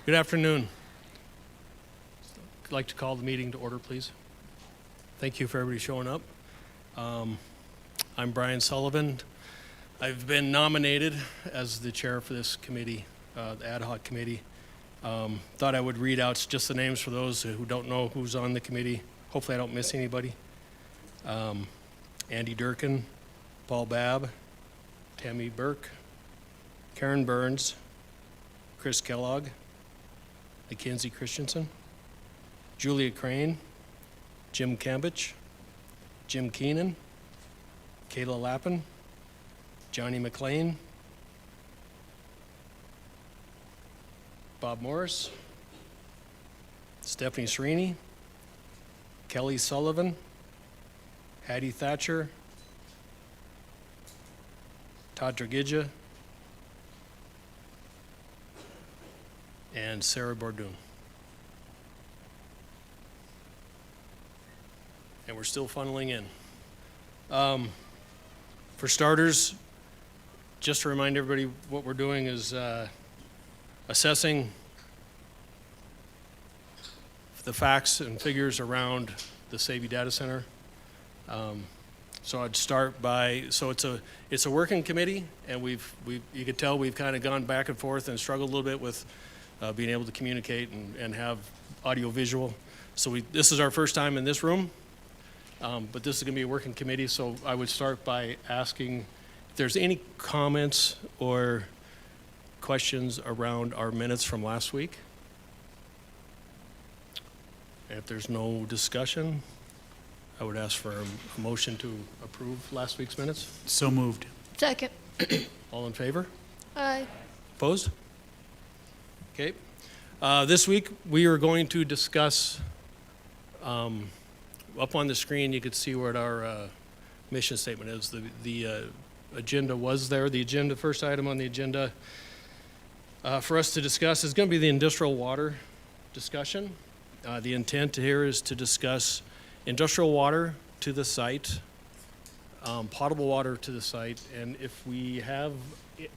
Good afternoon. I'd like to call the meeting to order, please. Thank you for everybody showing up. I'm Brian Sullivan. I've been nominated as the chair for this committee, the ad hoc committee. Thought I would read out just the names for those who don't know who's on the committee. Hopefully I don't miss anybody. Andy Durkin, Paul Babb, Tammy Burke, Karen Burns, Chris Kellogg, Mackenzie Christensen, Julia Crane, Jim Cambich, Jim Keenan, Kayla Lappin, Johnny McLean, Bob Morris, Stephanie Serini, Kelly Sullivan, Hattie Thatcher, Todd Dragidja, and Sarah Bordoon. And we're still funneling in. For starters, just to remind everybody, what we're doing is assessing the facts and figures around the Savvy Data Center. So I'd start by, so it's a working committee, and you could tell we've kind of gone back and forth and struggled a little bit with being able to communicate and have audio visual. So this is our first time in this room, but this is going to be a working committee. So I would start by asking if there's any comments or questions around our minutes from last week. And if there's no discussion, I would ask for a motion to approve last week's minutes. So moved. Second. All in favor? Aye. Opposed? Okay. This week we are going to discuss, up on the screen you could see where our mission statement is. The agenda was there. The first item on the agenda for us to discuss is going to be the industrial water discussion. The intent here is to discuss industrial water to the site, potable water to the site, and if we have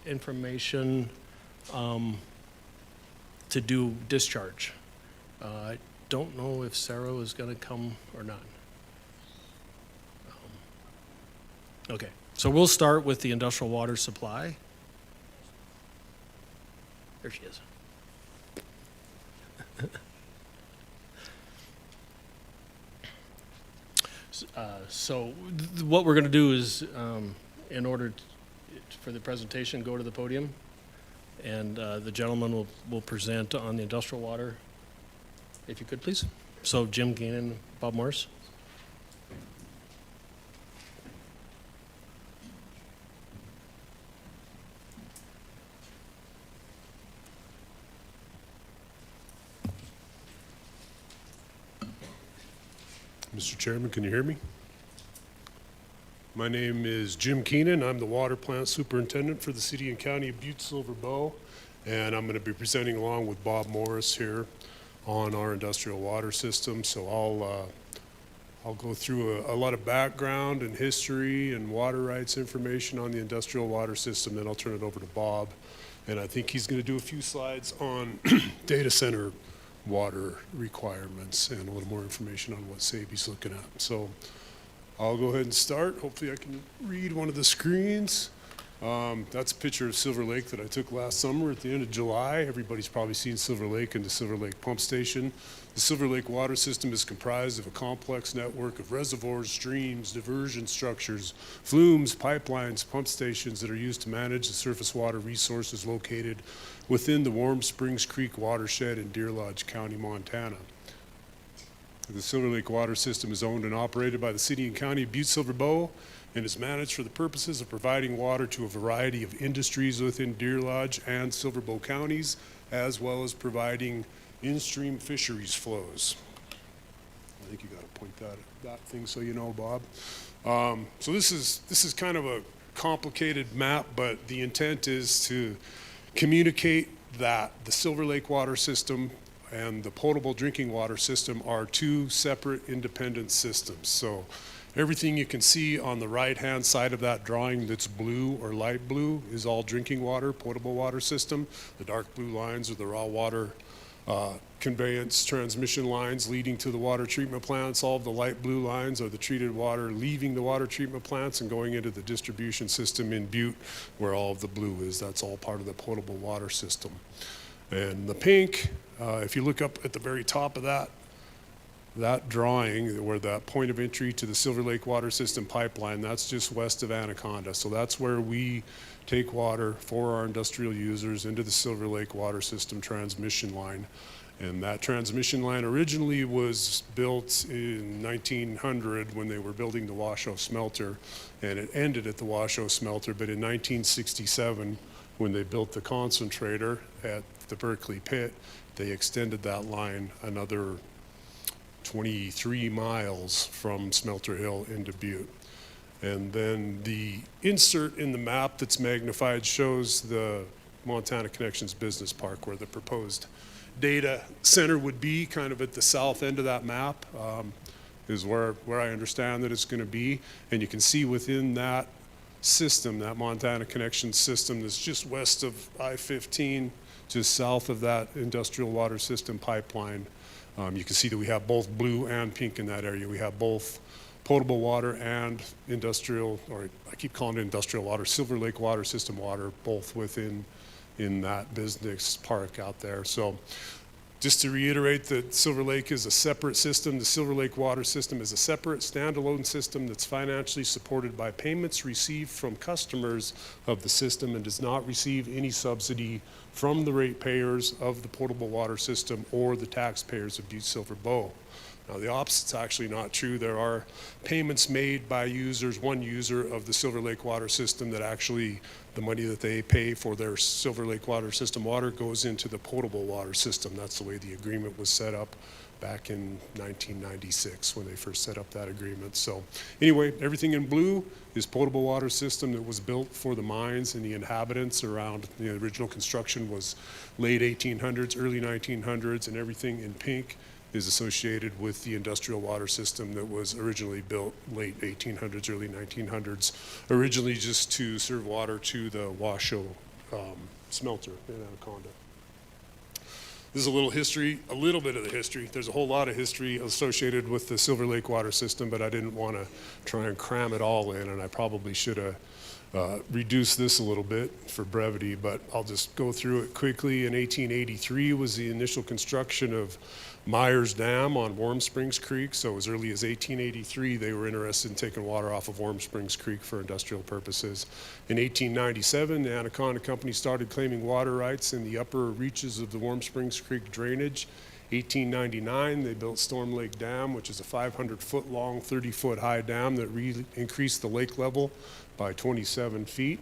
information to do discharge. I don't know if Sarah is going to come or not. Okay, so we'll start with the industrial water supply. There she is. So what we're going to do is, in order for the presentation, go to the podium, and the gentleman will present on the industrial water. If you could, please. So Jim Keenan, Bob Morris. Mr. Chairman, can you hear me? My name is Jim Keenan. I'm the water plant superintendent for the city and county of Butte-Silver, and I'm going to be presenting along with Bob Morris here on our industrial water system. So I'll go through a lot of background and history and water rights information on the industrial water system, then I'll turn it over to Bob, and I think he's going to do a few slides on data center water requirements and a little more information on what Savvy's looking at. So I'll go ahead and start. Hopefully I can read one of the screens. That's a picture of Silver Lake that I took last summer at the end of July. Everybody's probably seen Silver Lake and the Silver Lake pump station. The Silver Lake water system is comprised of a complex network of reservoirs, streams, diversion structures, flumes, pipelines, pump stations that are used to manage the surface water resources located within the Warm Springs Creek watershed in Deer Lodge County, Montana. The Silver Lake water system is owned and operated by the city and county of Butte-Silver and is managed for the purposes of providing water to a variety of industries within Deer Lodge and Silver Bow counties, as well as providing in-stream fisheries flows. I think you got to point that thing so you know, Bob. So this is kind of a complicated map, but the intent is to communicate that the Silver Lake water system and the potable drinking water system are two separate independent systems. So Everything you can see on the right-hand side of that drawing that's blue or light blue is all drinking water, potable water system. The dark blue lines are the raw water conveyance transmission lines leading to the water treatment plants. All of the light blue lines are the treated water leaving the water treatment plants and going into the distribution system in Butte, where all of the blue is. That's all part of the potable water system. And the pink, if you look up at the very top of that drawing, where that point of entry to the Silver Lake water system pipeline, that's just west of Anaconda. So that's where we take water for our industrial users into the Silver Lake water system transmission line. And that transmission line originally was built in 1900 when they were building the Washoe smelter, and it ended at the Washoe smelter. But in 1967, when they built the concentrator at the Berkeley pit, they extended that line another 23 miles from Smelter Hill into Butte. And then the insert in the map that's magnified shows the Montana Connections Business Park, where the proposed data center would be, kind of at the south end of that map, is where I understand that it's going to be. And you can see within that system, that Montana Connections system that's just west of I-15, just south of that industrial water system pipeline, you can see that we have both blue and pink in that area. We have both potable water and industrial, or I keep calling it industrial water, Silver Lake water system water, both within in that business park out there. So just to reiterate that Silver Lake is a separate system. The Silver Lake water system is a separate standalone system that's financially supported by payments received from customers of the system and does not receive any subsidy from the ratepayers of the potable water system or the taxpayers of Butte-Silver Bow. Now, the opposite's actually not true. There are payments made by users, one user of the Silver Lake water system, that actually the money that they pay for their Silver Lake water system water goes into the potable water system. That's the way the agreement was set up back in 1996 when they first set up that agreement. So anyway, everything in blue is potable water system that was built for the mines and the inhabitants around. The original construction was late 1800s, early 1900s, and everything in pink is associated with the industrial water system that was originally built late 1800s, early 1900s, originally just to serve water to the Washoe smelter in Anaconda. This is a little history, a little bit of the history. There's a whole lot of history associated with the Silver Lake water system, but I didn't want to try and cram it all in, and I probably should have reduced this a little bit for brevity, but I'll just go through it quickly. In 1883 was the initial construction of Myers Dam on Warm Springs Creek. So as early as 1883, they were interested in taking water off of Warm Springs Creek for industrial purposes. In 1897, the Anaconda Company started claiming water rights in the upper reaches of the Warm Springs Creek drainage. 1899, they built Storm Lake Dam, which is a 500-foot long, 30-foot high dam that increased the lake level by 27 feet.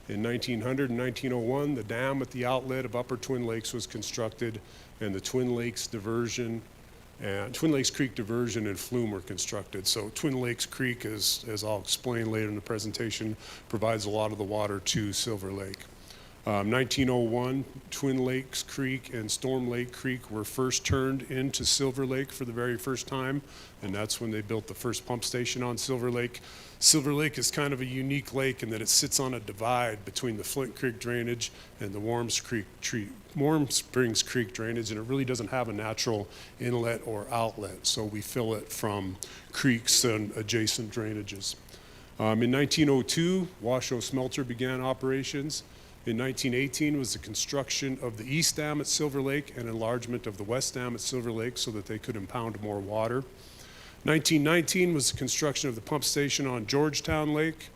In 1900 and 1901, the dam at the outlet of Upper Twin Lakes was constructed, and the Twin Lakes Creek diversion and flume were constructed. So Twin Lakes Creek, as I'll explain later in the presentation, provides a lot of the water to Silver Lake. 1901, Twin Lakes Creek and Storm Lake Creek were first turned into Silver Lake for the very first time, and that's when they built the first pump station on Silver Lake. Silver Lake is kind of a unique lake in that it sits on a divide between the Flint Creek drainage and the Warm Springs Creek drainage, and it really doesn't have a natural inlet or outlet, so we fill it from creeks and adjacent drainages. In 1902, Washoe Smelter began operations. In 1918 was the construction of the East Dam at Silver Lake and enlargement of the West Dam at Silver Lake so that they could impound more water. 1919 was the construction of the pump station on Georgetown Lake.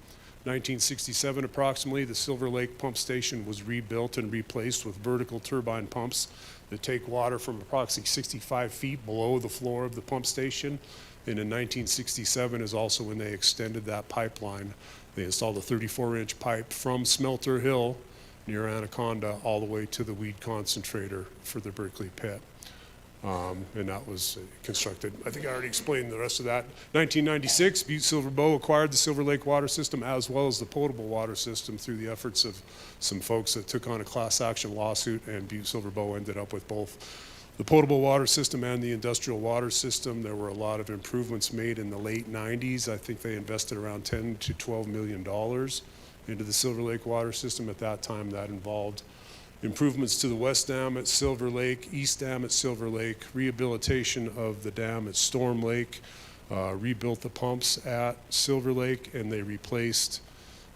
1967 approximately, the Silver Lake pump station was rebuilt and replaced with vertical turbine pumps that take water from approximately 65 feet below the floor of the pump station. And in 1967 is also when they extended that pipeline. They installed a 34-inch pipe from Smelter Hill near Anaconda all the way to the weed concentrator for the Berkeley pit. And that was constructed. I think I already explained the rest of that. 1996, Butte-Silver Bow acquired the Silver Lake water system as well as the potable water system through the efforts of some folks that took on a class action lawsuit, and Butte-Silver Bow ended up with both The potable water system and the industrial water system, there were a lot of improvements made in the late 90s. I think they invested around $10 to $12 million into the Silver Lake water system. At that time, that involved improvements to the West Dam at Silver Lake, East Dam at Silver Lake, rehabilitation of the dam at Storm Lake, rebuilt the pumps at Silver Lake, and they replaced,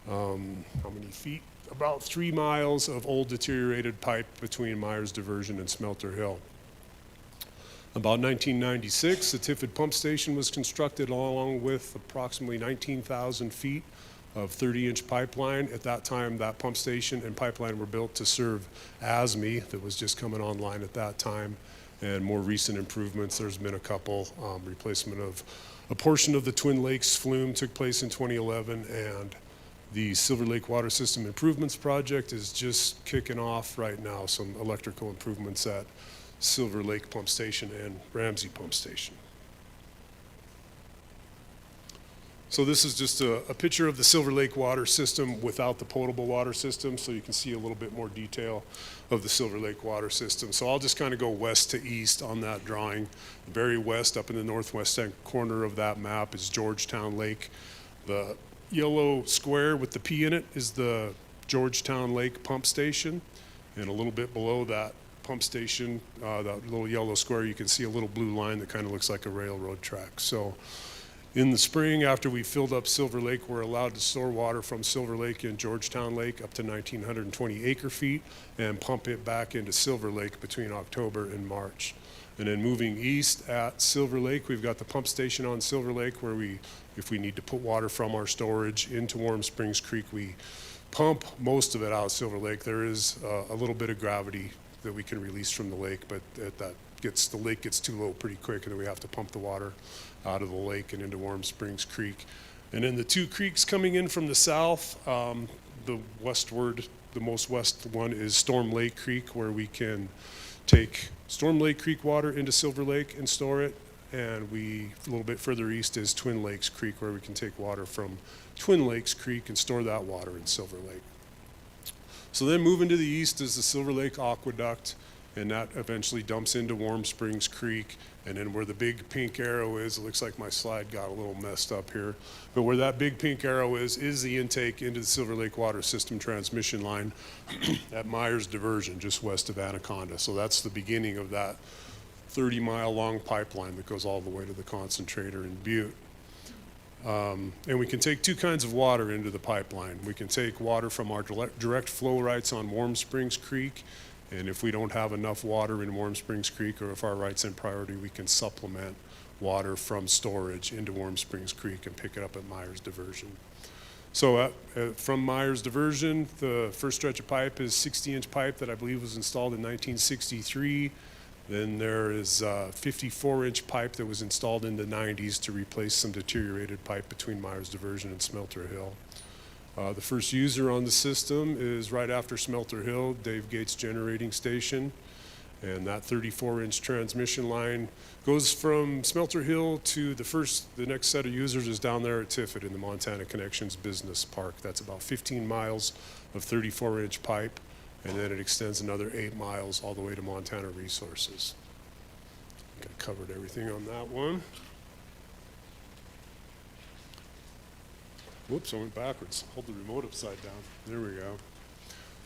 how many feet? About 3 miles of old deteriorated pipe between Myers Diversion and Smelter Hill. About 1996, the Tiffin pump station was constructed along with approximately 19,000 feet of 30-inch pipeline. At that time, that pump station and pipeline were built to serve ASME that was just coming online at that time. And more recent improvements, there's been a couple. Replacement of a portion of the Twin Lakes flume took place in 2011, and the Silver Lake Water System Improvements Project is just kicking off right now, some electrical improvements at Silver Lake Pump Station and Ramsey Pump Station. So this is just a picture of the Silver Lake water system without the potable water system, so you can see a little bit more detail of the Silver Lake water system. So I'll just kind of go west to east on that drawing. The very west, up in the northwest corner of that map, is Georgetown Lake. The yellow square with the P in it is the Georgetown Lake Pump Station, and a little bit below that pump station, that little yellow square, you can see a little blue line that kind of looks like a railroad track. So in the spring, after we filled up Silver Lake, we're allowed to store water from Silver Lake in Georgetown Lake up to 1,920 acre feet and pump it back into Silver Lake between October and March. And then moving east at Silver Lake, we've got the pump station on Silver Lake where if we need to put water from our storage into Warm Springs Creek, we pump most of it out of Silver Lake. There is a little bit of gravity that we can release from the lake, but the lake gets too low pretty quick, and then we have to pump the water out of the lake and into Warm Springs Creek. And then the two creeks coming in from the south, the most west one is Storm Lake Creek, where we can take Storm Lake Creek water into Silver Lake and store it. And a little bit further east is Twin Lakes Creek, where we can take water from Twin Lakes Creek and store that water in Silver Lake. So then moving to the east is the Silver Lake Aqueduct, and that eventually dumps into Warm Springs Creek. And then where the big pink arrow is, it looks like my slide got a little messed up here, but where that big pink arrow is the intake into the Silver Lake Water System transmission line at Myers Diversion, just west of Anaconda. So that's the beginning of that 30-mile long pipeline that goes all the way to the concentrator in Butte. And we can take two kinds of water into the pipeline. We can take water from our direct flow rights on Warm Springs Creek, and if we don't have enough water in Warm Springs Creek, or if our rights in priority, we can supplement water from storage into Warm Springs Creek and pick it up at Myers Diversion. So from Myers Diversion, the first stretch of pipe is 60-inch pipe that I believe was installed in 1963. Then there is 54-inch pipe that was installed in the 90s to replace some deteriorated pipe between Myers Diversion and Smelter Hill. The first user on the system is right after Smelter Hill, Dave Gates Generating Station. And that 34-inch transmission line goes from Smelter Hill to the next set of users is down there at Tiffin in the Montana Connections Business Park. That's about 15 miles of 34-inch pipe, and then it extends another 8 miles all the way to Montana Resources. I think I covered everything on that one. Whoops, I went backwards. Hold the remote upside down. There we go.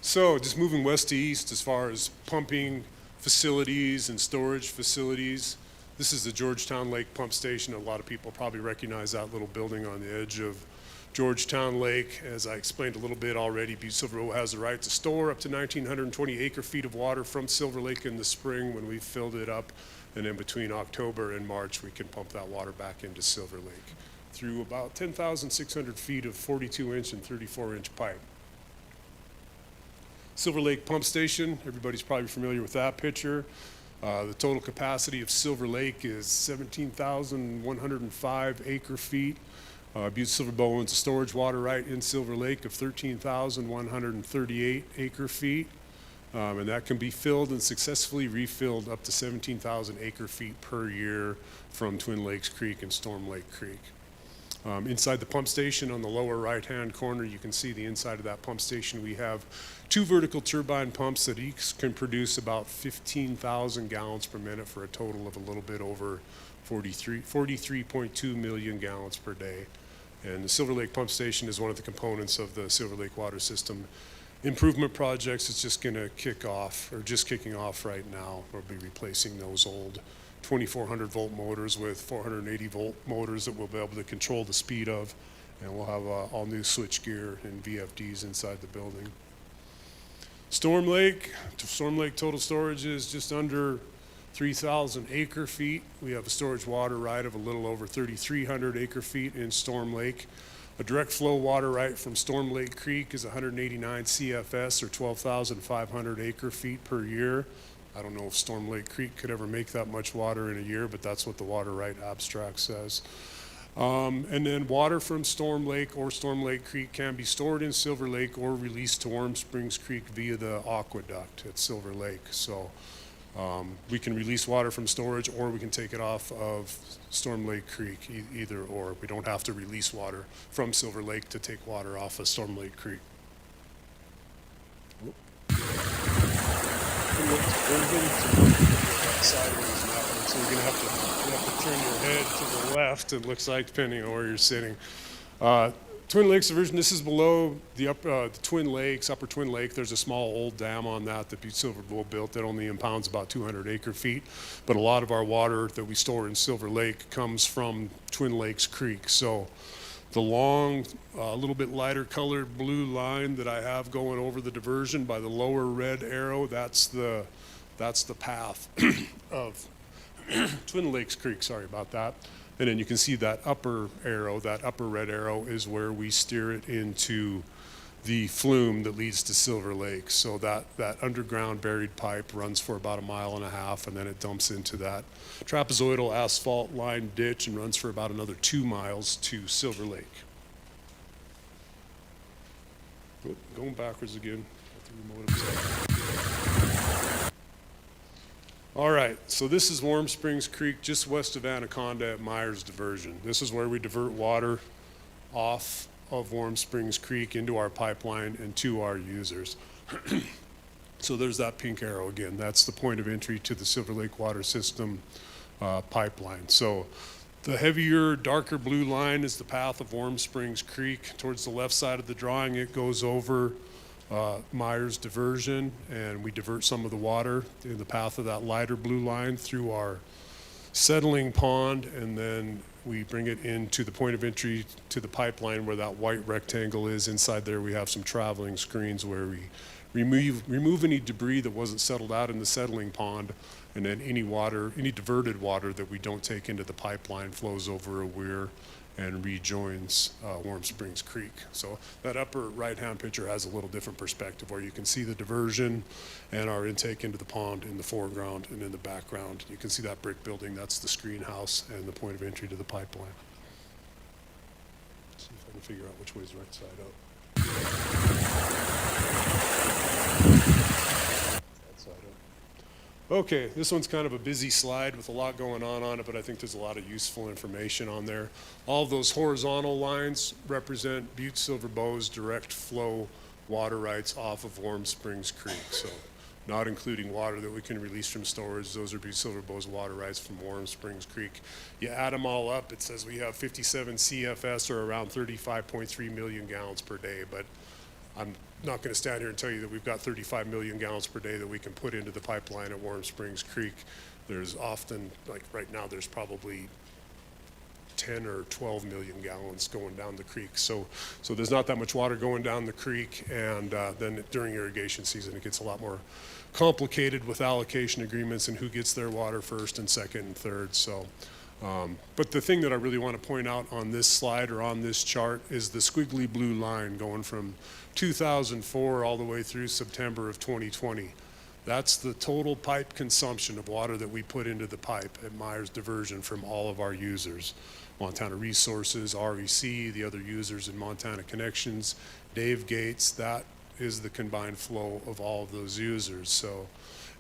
So just moving west to east as far as pumping facilities and storage facilities. This is the Georgetown Lake Pump Station. A lot of people probably recognize that little building on the edge of Georgetown Lake. As I explained a little bit already, Butte-Silver has the right to store up to 1,920 acre feet of water from Silver Lake in the spring when we filled it up. And then between October and March, we can pump that water back into Silver Lake through about 10,600 feet of 42-inch and 34-inch pipe. Silver Lake Pump Station, everybody's probably familiar with that picture. The total capacity of Silver Lake is 17,105 acre feet. Butte-Silver owns a storage water right in Silver Lake of 13,138 acre feet. And that can be filled and successfully refilled up to 17,000 acre feet per year from Twin Lakes Creek and Storm Lake Creek. Inside the pump station on the lower right-hand corner, you can see the inside of that pump station. We have 2 vertical turbine pumps that each can produce about 15,000 gallons per minute for a total of a little bit over 43.2 million gallons per day. And the Silver Lake Pump Station is one of the components of the Silver Lake Water System improvement projects. It's just going to kick off, or just kicking off right now. We'll be replacing those old 2400 volt motors with 480 volt motors that we'll be able to control the speed of, and we'll have all new switch gear and VFDs inside the building. Storm Lake total storage is just under 3,000 acre feet. We have a storage water right of a little over 3,300 acre feet in Storm Lake. A direct flow water right from Storm Lake Creek is 189 CFS, or 12,500 acre feet per year. I don't know if Storm Lake Creek could ever make that much water in a year, but that's what the water right abstract says. And then water from Storm Lake or Storm Lake Creek can be stored in Silver Lake or released to Warm Springs Creek via the aqueduct at Silver Lake. So we can release water from storage, or we can take it off of Storm Lake Creek, either or. We don't have to release water from Silver Lake to take water off of Storm Lake Creek. Sideways now, so you're gonna have to turn your head to the left, it looks like, depending on where you're sitting. Twin Lakes diversion, this is below the Twin Lakes, Upper Twin Lake. There's a small old dam on that Butte-Silver built that only impounds about 200 acre feet. But a lot of our water that we store in Silver Lake comes from Twin Lakes Creek. So the long, a little bit lighter colored blue line that I have going over the diversion by the lower red arrow, that's the path of Twin Lakes Creek, sorry about that. And then you can see that upper arrow, that upper red arrow is where we steer it into the flume that leads to Silver Lake. So that underground buried pipe runs for about 1.5 miles, and then it dumps into that trapezoidal asphalt lined ditch and runs for about another 2 miles to Silver Lake. Oh, going backwards again. The remote upside. All right, so this is Warm Springs Creek, just west of Anaconda at Myers Diversion. This is where we divert water off of Warm Springs Creek into our pipeline and to our users. So there's that pink arrow again. That's the point of entry to the Silver Lake Water System pipeline. So the heavier, darker blue line is the path of Warm Springs Creek. Towards the left side of the drawing, it goes over Myers Diversion, and we divert some of the water in the path of that lighter blue line through our settling pond, and then we bring it into the point of entry to the pipeline where that white rectangle is. Inside there we have some traveling screens where we remove any debris that wasn't settled out in the settling pond, and then any diverted water that we don't take into the pipeline flows over a weir and rejoins Warm Springs Creek. So that upper right-hand picture has a little different perspective where you can see the diversion and our intake into the pond in the foreground, and in the background you can see that brick building. That's the screen house and the point of entry to the pipeline. Let's see if I can figure out which way is the right side up. That side up. Okay, this one's kind of a busy slide with a lot going on it, but I think there's a lot of useful information on there. All of those horizontal lines represent Butte-Silver Bow's direct flow water rights off of Warm Springs Creek. So not including water that we can release from storage. Those are Butte-Silver Bow's water rights from Warm Springs Creek. You add them all up, it says we have 57 CFS, or around 35.3 million gallons per day, but I'm not going to stand here and tell you that we've got 35 million gallons per day that we can put into the pipeline at Warm Springs Creek. There's often, like right now, there's probably 10 or 12 million gallons going down the creek. So there's not that much water going down the creek, and then during irrigation season it gets a lot more complicated with allocation agreements and who gets their water first and second and third. So, but the thing that I really want to point out on this slide or on this chart is the squiggly blue line going from 2004 all the way through September of 2020. That's the total pipe consumption of water that we put into the pipe at Myers Diversion from all of our users. Montana Resources, REC, the other users in Montana Connections, Dave Gates, that is the combined flow of all of those users. So,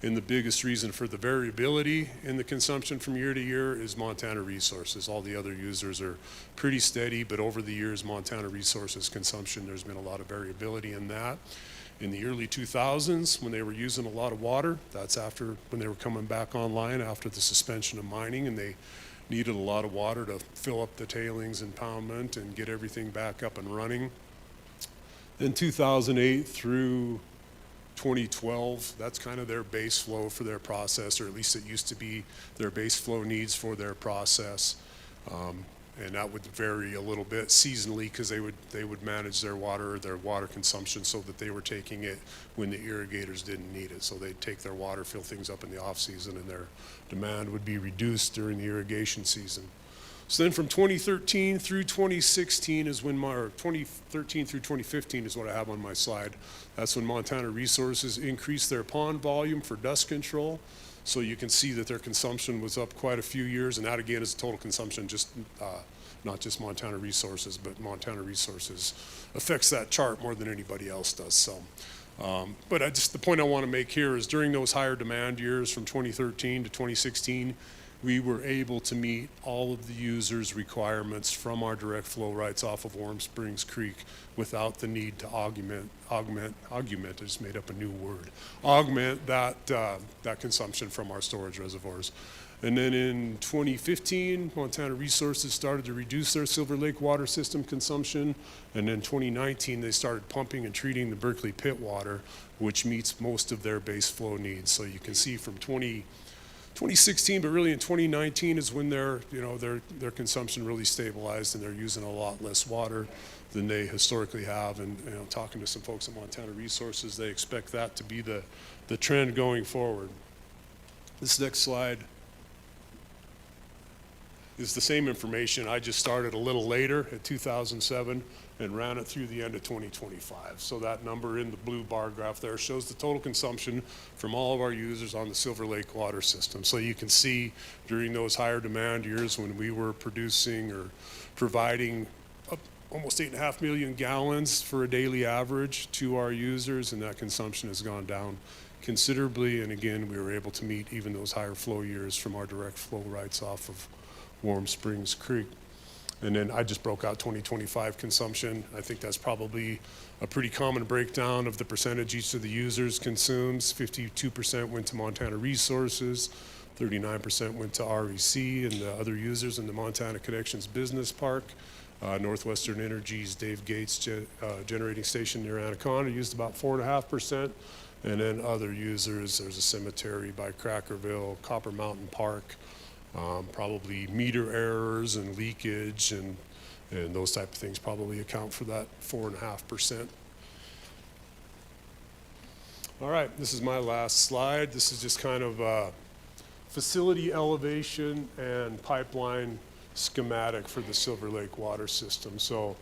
And the biggest reason for the variability in the consumption from year to year is Montana Resources. All the other users are pretty steady, but over the years, Montana Resources consumption, there's been a lot of variability in that. In the early 2000s, when they were using a lot of water, that's after when they were coming back online after the suspension of mining, and they needed a lot of water to fill up the tailings impoundment and get everything back up and running. In 2008 through 2012, that's kind of their base flow for their process, or at least it used to be their base flow needs for their process. And that would vary a little bit seasonally because they would manage their water consumption so that they were taking it when the irrigators didn't need it. So they'd take their water, fill things up in the off season, and their demand would be reduced during the irrigation season. So then from 2013 through 2016 is when or 2013 through 2015 is what I have on my slide. That's when Montana Resources increased their pond volume for dust control. So you can see that their consumption was up quite a few years, and that again is total consumption, just not just Montana Resources, but Montana Resources affects that chart more than anybody else does. So, but the point I want to make here is during those higher demand years from 2013 to 2016, we were able to meet all of the users' requirements from our direct flow rights off of Warm Springs Creek without the need to augment, I just made up a new word, augment that consumption from our storage reservoirs. And then in 2015, Montana Resources started to reduce their Silver Lake water system consumption. And in 2019, they started pumping and treating the Berkeley pit water, which meets most of their base flow needs. So you can see from 2016, but really in 2019 is when their consumption really stabilized, and they're using a lot less water than they historically have. And talking to some folks at Montana Resources, they expect that to be the trend going forward. This next slide is the same information. I just started a little later at 2007 and ran it through the end of 2025. So that number in the blue bar graph there shows the total consumption from all of our users on the Silver Lake water system. So you can see during those higher demand years when we were producing or providing almost 8.5 million gallons for a daily average to our users, and that consumption has gone down considerably. And again, we were able to meet even those higher flow years from our direct flow rights off of Warm Springs Creek. And then I just broke out 2025 consumption. I think that's probably a pretty common breakdown of the percentage each of the users consumes. 52% went to Montana Resources, 39% went to REC and the other users in the Montana Connections Business Park. Northwestern Energy's Dave Gates generating station near Anaconda used about 4.5%. And then other users, there's a cemetery by Crackerville, Copper Mountain Park, probably meter errors and leakage and those type of things probably account for that 4.5%. All right, this is my last slide. This is just kind of facility elevation and pipeline schematic for the Silver Lake water system. So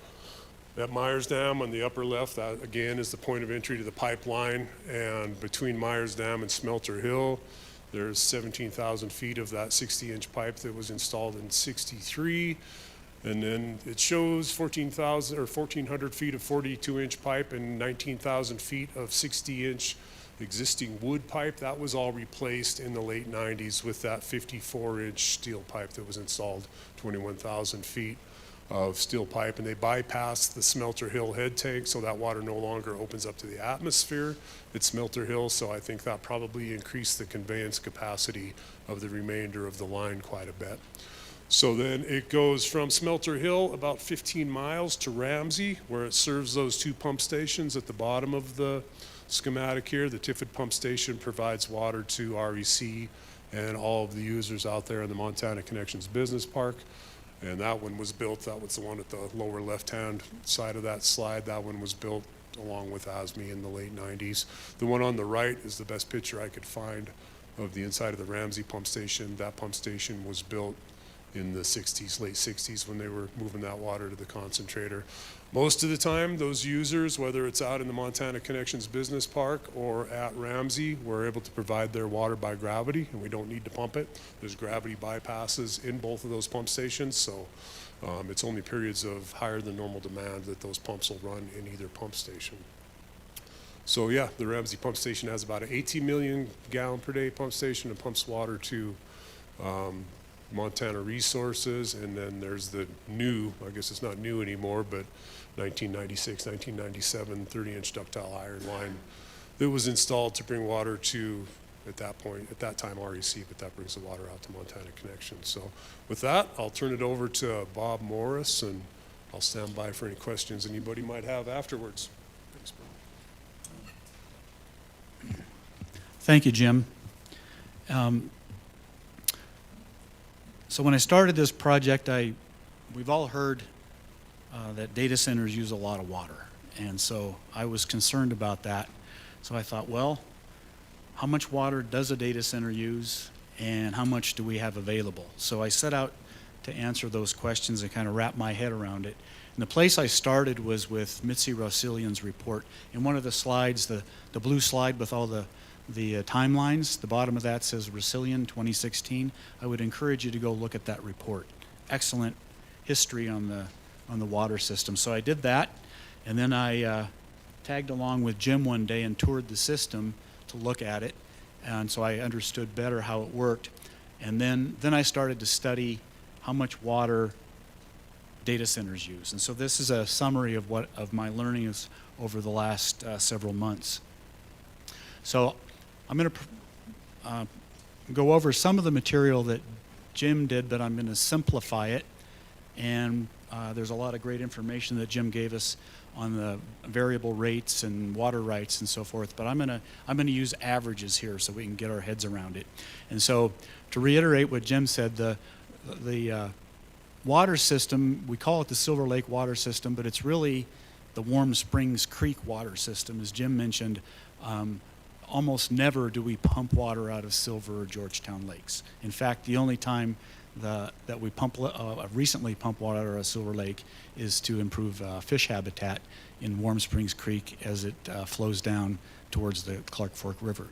at Myers Dam on the upper left, that again is the point of entry to the pipeline, and between Myers Dam and Smelter Hill, there's 17,000 feet of that 60-inch pipe that was installed in '63, and then it shows 14,000 or 1,400 feet of 42-inch pipe and 19,000 feet of 60-inch existing wood pipe. That was all replaced in the late '90s with that 54-inch steel pipe that was installed, 21,000 feet of steel pipe, and they bypassed the Smelter Hill head tank, so that water no longer opens up to the atmosphere at Smelter Hill. So I think that probably increased the conveyance capacity of the remainder of the line quite a bit. So then it goes from Smelter Hill about 15 miles to Ramsey, where it serves those two pump stations at the bottom of the schematic here. The Tiffin pump station provides water to REC and all of the users out there in the Montana Connections Business Park. And that one was built, that was the one at the lower left-hand side of that slide. That one was built along with ASME in the late '90s. The one on the right is the best picture I could find of the inside of the Ramsey pump station. That pump station was built in the '60s, late '60s, when they were moving that water to the concentrator. Most of the time, those users, whether it's out in the Montana Connections Business Park or at Ramsey, we're able to provide their water by gravity, and we don't need to pump it. There's gravity bypasses in both of those pump stations, so it's only periods of higher than normal demand that those pumps will run in either pump station. So yeah, the Ramsey pump station has about an 18 million gallon per day pump station and pumps water to Montana Resources. And then there's the new, I guess it's not new anymore, but 1996, 1997 30-inch ductile iron line that was installed to bring water to, at that time REC, but that brings the water out to Montana Connection. So with that, I'll turn it over to Bob Morris, and I'll stand by for any questions anybody might have afterwards. Thanks, Bob. Thank you, Jim. So when I started this project, we've all heard that data centers use a lot of water. And so I was concerned about that. So I thought, well, how much water does a data center use and how much do we have available? So I set out to answer those questions and kind of wrap my head around it. And the place I started was with Mitzi Rossilian's report. In one of the slides, the blue slide with all the timelines, the bottom of that says Rossilian 2016. I would encourage you to go look at that report. Excellent history on the water system. So I did that, and then I tagged along with Jim one day and toured the system to look at it, and so I understood better how it worked. And then I started to study how much water data centers use. And so this is a summary of my learnings over the last several months. So I'm going to go over some of the material that Jim did, but I'm going to simplify it. And there's a lot of great information that Jim gave us on the variable rates and water rights and so forth. But I'm going to use averages here so we can get our heads around it. And so to reiterate what Jim said, the water system, we call it the Silver Lake water system, but it's really the Warm Springs Creek water system. As Jim mentioned, almost never do we pump water out of Silver or Georgetown lakes. In fact, the only time that we recently pumped water out of Silver Lake is to improve fish habitat in Warm Springs Creek as it flows down towards the Clark Fork River.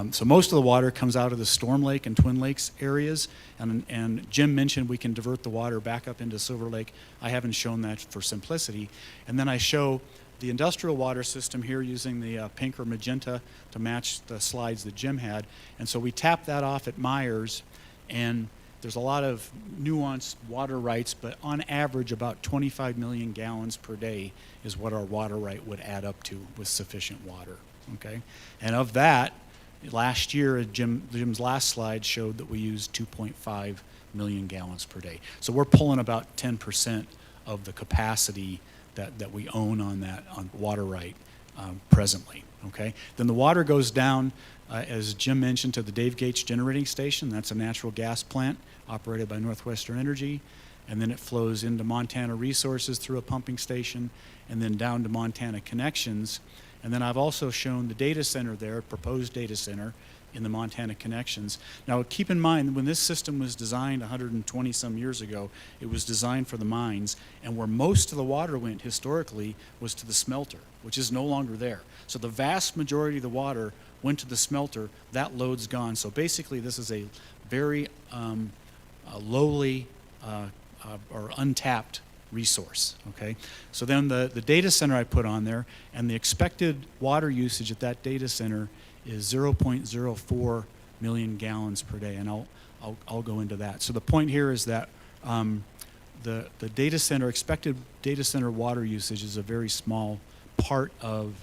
So most of the water comes out of the Storm Lake and Twin Lakes areas, and Jim mentioned we can divert the water back up into Silver Lake. I haven't shown that for simplicity. And then I show the industrial water system here using the pink or magenta to match the slides that Jim had. And so we tap that off at Myers, and there's a lot of nuanced water rights, but on average about 25 million gallons per day is what our water right would add up to with sufficient water, okay? And of that, last year, Jim's last slide showed that we used 2.5 million gallons per day. So we're pulling about 10% of the capacity that we own on water right presently, okay? Then the water goes down, as Jim mentioned, to the Dave Gates Generating Station. That's a natural gas plant operated by Northwestern Energy. And then it flows into Montana Resources through a pumping station, and then down to Montana Connections. And then I've also shown the data center there, proposed data center in the Montana Connections. Now keep in mind, when this system was designed 120 some years ago, it was designed for the mines, and where most of the water went historically was to the smelter, which is no longer there. So the vast majority of the water went to the smelter. That load's gone. So basically this is a very lowly or untapped resource, okay? So then the data center I put on there, and the expected water usage at that data center is 0.04 million gallons per day, and I'll go into that. So the point here is that the data center, expected data center water usage is a very small part of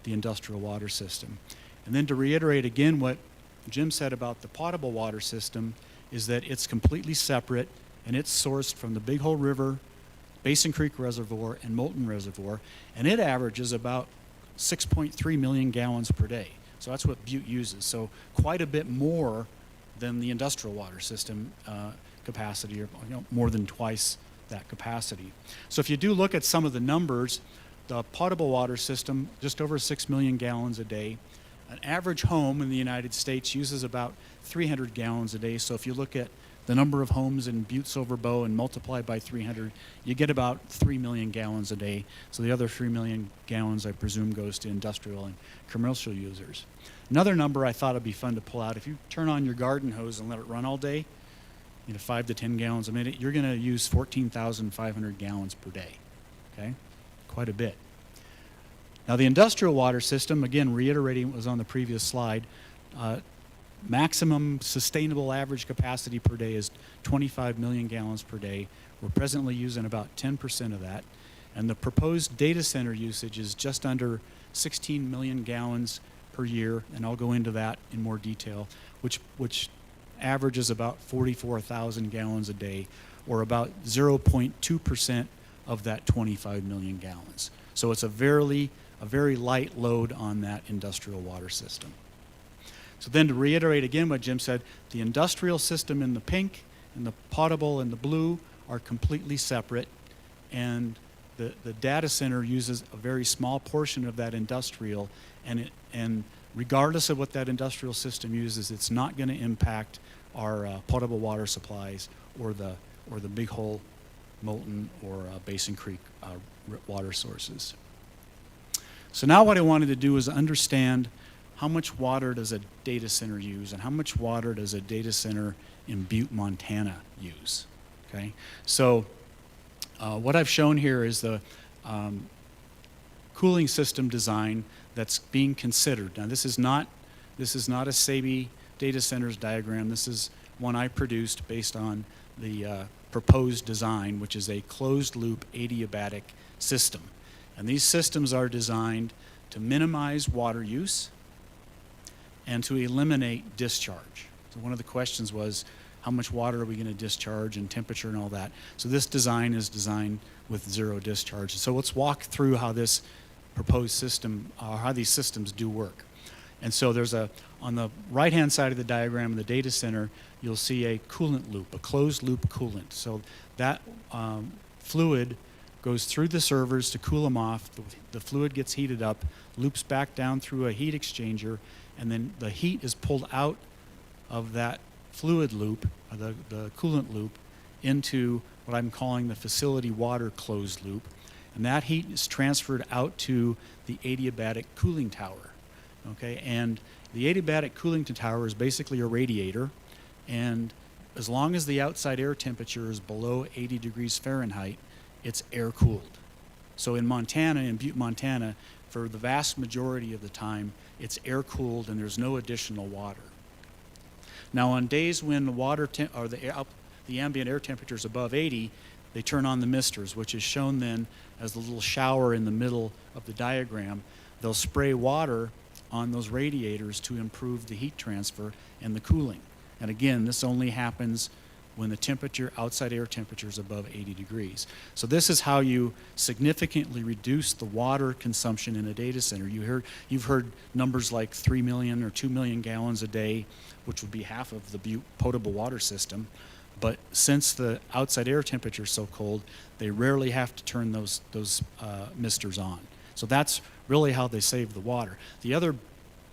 the industrial water system. And then to reiterate again what Jim said about the potable water system is that it's completely separate, and it's sourced from the Big Hole River, Basin Creek Reservoir, and Moulton Reservoir, and it averages about 6.3 million gallons per day. So that's what Butte uses. So quite a bit more than the industrial water system capacity, or more than twice that capacity. So if you do look at some of the numbers, the potable water system, just over 6 million gallons a day. An average home in the United States uses about 300 gallons a day. So if you look at the number of homes in Butte-Silver Bow and multiply by 300, you get about 3 million gallons a day. So the other 3 million gallons, I presume, goes to industrial and commercial users. Another number I thought would be fun to pull out, if you turn on your garden hose and let it run all day, 5 to 10 gallons a minute, you're going to use 14,500 gallons per day, okay? Quite a bit. Now the industrial water system, again, reiterating what was on the previous slide, maximum sustainable average capacity per day is 25 million gallons per day. We're presently using about 10% of that. And the proposed data center usage is just under 16 million gallons per year, and I'll go into that in more detail, which averages about 44,000 gallons a day, or about 0.2% of that 25 million gallons. So it's a very light load on that industrial water system. So then to reiterate again what Jim said, the industrial system in the pink and the potable in the blue are completely separate, and the data center uses a very small portion of that industrial, and regardless of what that industrial system uses, it's not going to impact our potable water supplies or the Big Hole, Molten, or Basin Creek water sources. So now what I wanted to do is understand how much water does a data center use, and how much water does a data center in Butte, Montana use. Okay, so what I've shown here is the cooling system design that's being considered. Now this is not a SABE data centers diagram. This is one I produced based on the proposed design, which is a closed loop adiabatic system. And these systems are designed to minimize water use and to eliminate discharge. So one of the questions was, how much water are we going to discharge, and temperature and all that. So this design is designed with zero discharge. So let's walk through how this proposed system, how these systems do work. And so there's on the right-hand side of the diagram in the data center, you'll see a coolant loop, a closed loop coolant. So that fluid goes through the servers to cool them off. The fluid gets heated up, loops back down through a heat exchanger, and then the heat is pulled out of that fluid loop, the coolant loop, into what I'm calling the facility water closed loop. And that heat is transferred out to the adiabatic cooling tower. Okay, and the adiabatic cooling tower is basically a radiator, and as long as the outside air temperature is below 80 degrees Fahrenheit, it's air cooled. So in Montana, in Butte, Montana, for the vast majority of the time, it's air cooled and there's no additional water. Now on days when the water or the ambient air temperature is above 80, they turn on the misters, which is shown then as the little shower in the middle of the diagram. They'll spray water on those radiators to improve the heat transfer and the cooling. And again, this only happens when the temperature, outside air temperature, is above 80 degrees. So this is how you significantly reduce the water consumption in a data center. You've heard numbers like 3 million or 2 million gallons a day, which would be half of the Butte potable water system. But since the outside air temperature is so cold, they rarely have to turn those misters on. So that's really how they save the water. The other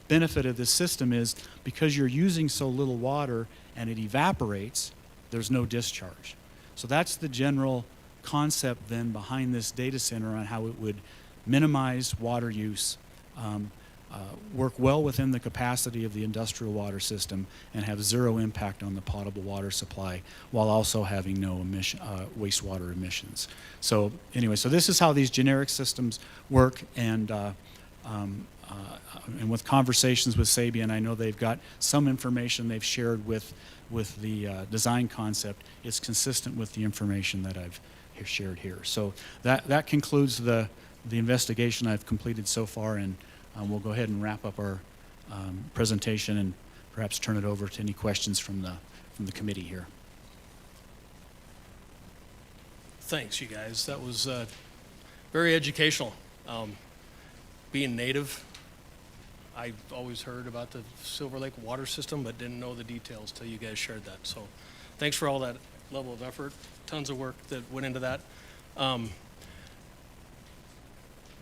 benefit of this system is because you're using so little water and it evaporates, there's no discharge. So that's the general concept then behind this data center on how it would minimize water use, work well within the capacity of the industrial water system, and have zero impact on the potable water supply while also having no wastewater emissions. So anyway, so this is how these generic systems work, and with conversations with Sabian, I know they've got some information they've shared with the design concept. It's consistent with the information that I've shared here. So that concludes the investigation I've completed so far, and we'll go ahead and wrap up our presentation and perhaps turn it over to any questions from the committee here. Thanks, you guys. That was very educational. Being native, I've always heard about the Silver Lake water system, but didn't know the details till you guys shared that. So thanks for all that level of effort. Tons of work that went into that.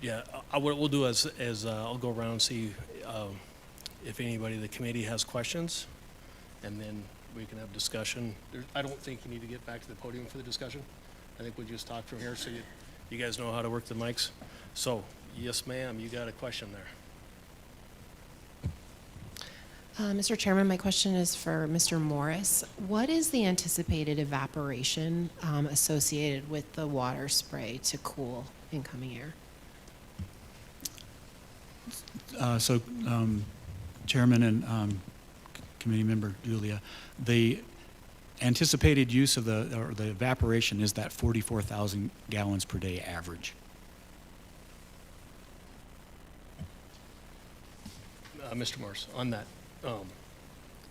Yeah, what we'll do is I'll go around and see if anybody in the committee has questions, and then we can have discussion. I don't think you need to get back to the podium for the discussion. I think we just talk from here so you guys know how to work the mics. So, yes, ma'am, you got a question there. Mr. Chairman, my question is for Mr. Morris. What is the anticipated evaporation associated with the water spray to cool incoming air? Chairman and Committee Member Julia, the anticipated use of the evaporation is that 44,000 gallons per day average. Mr. Morris, on that,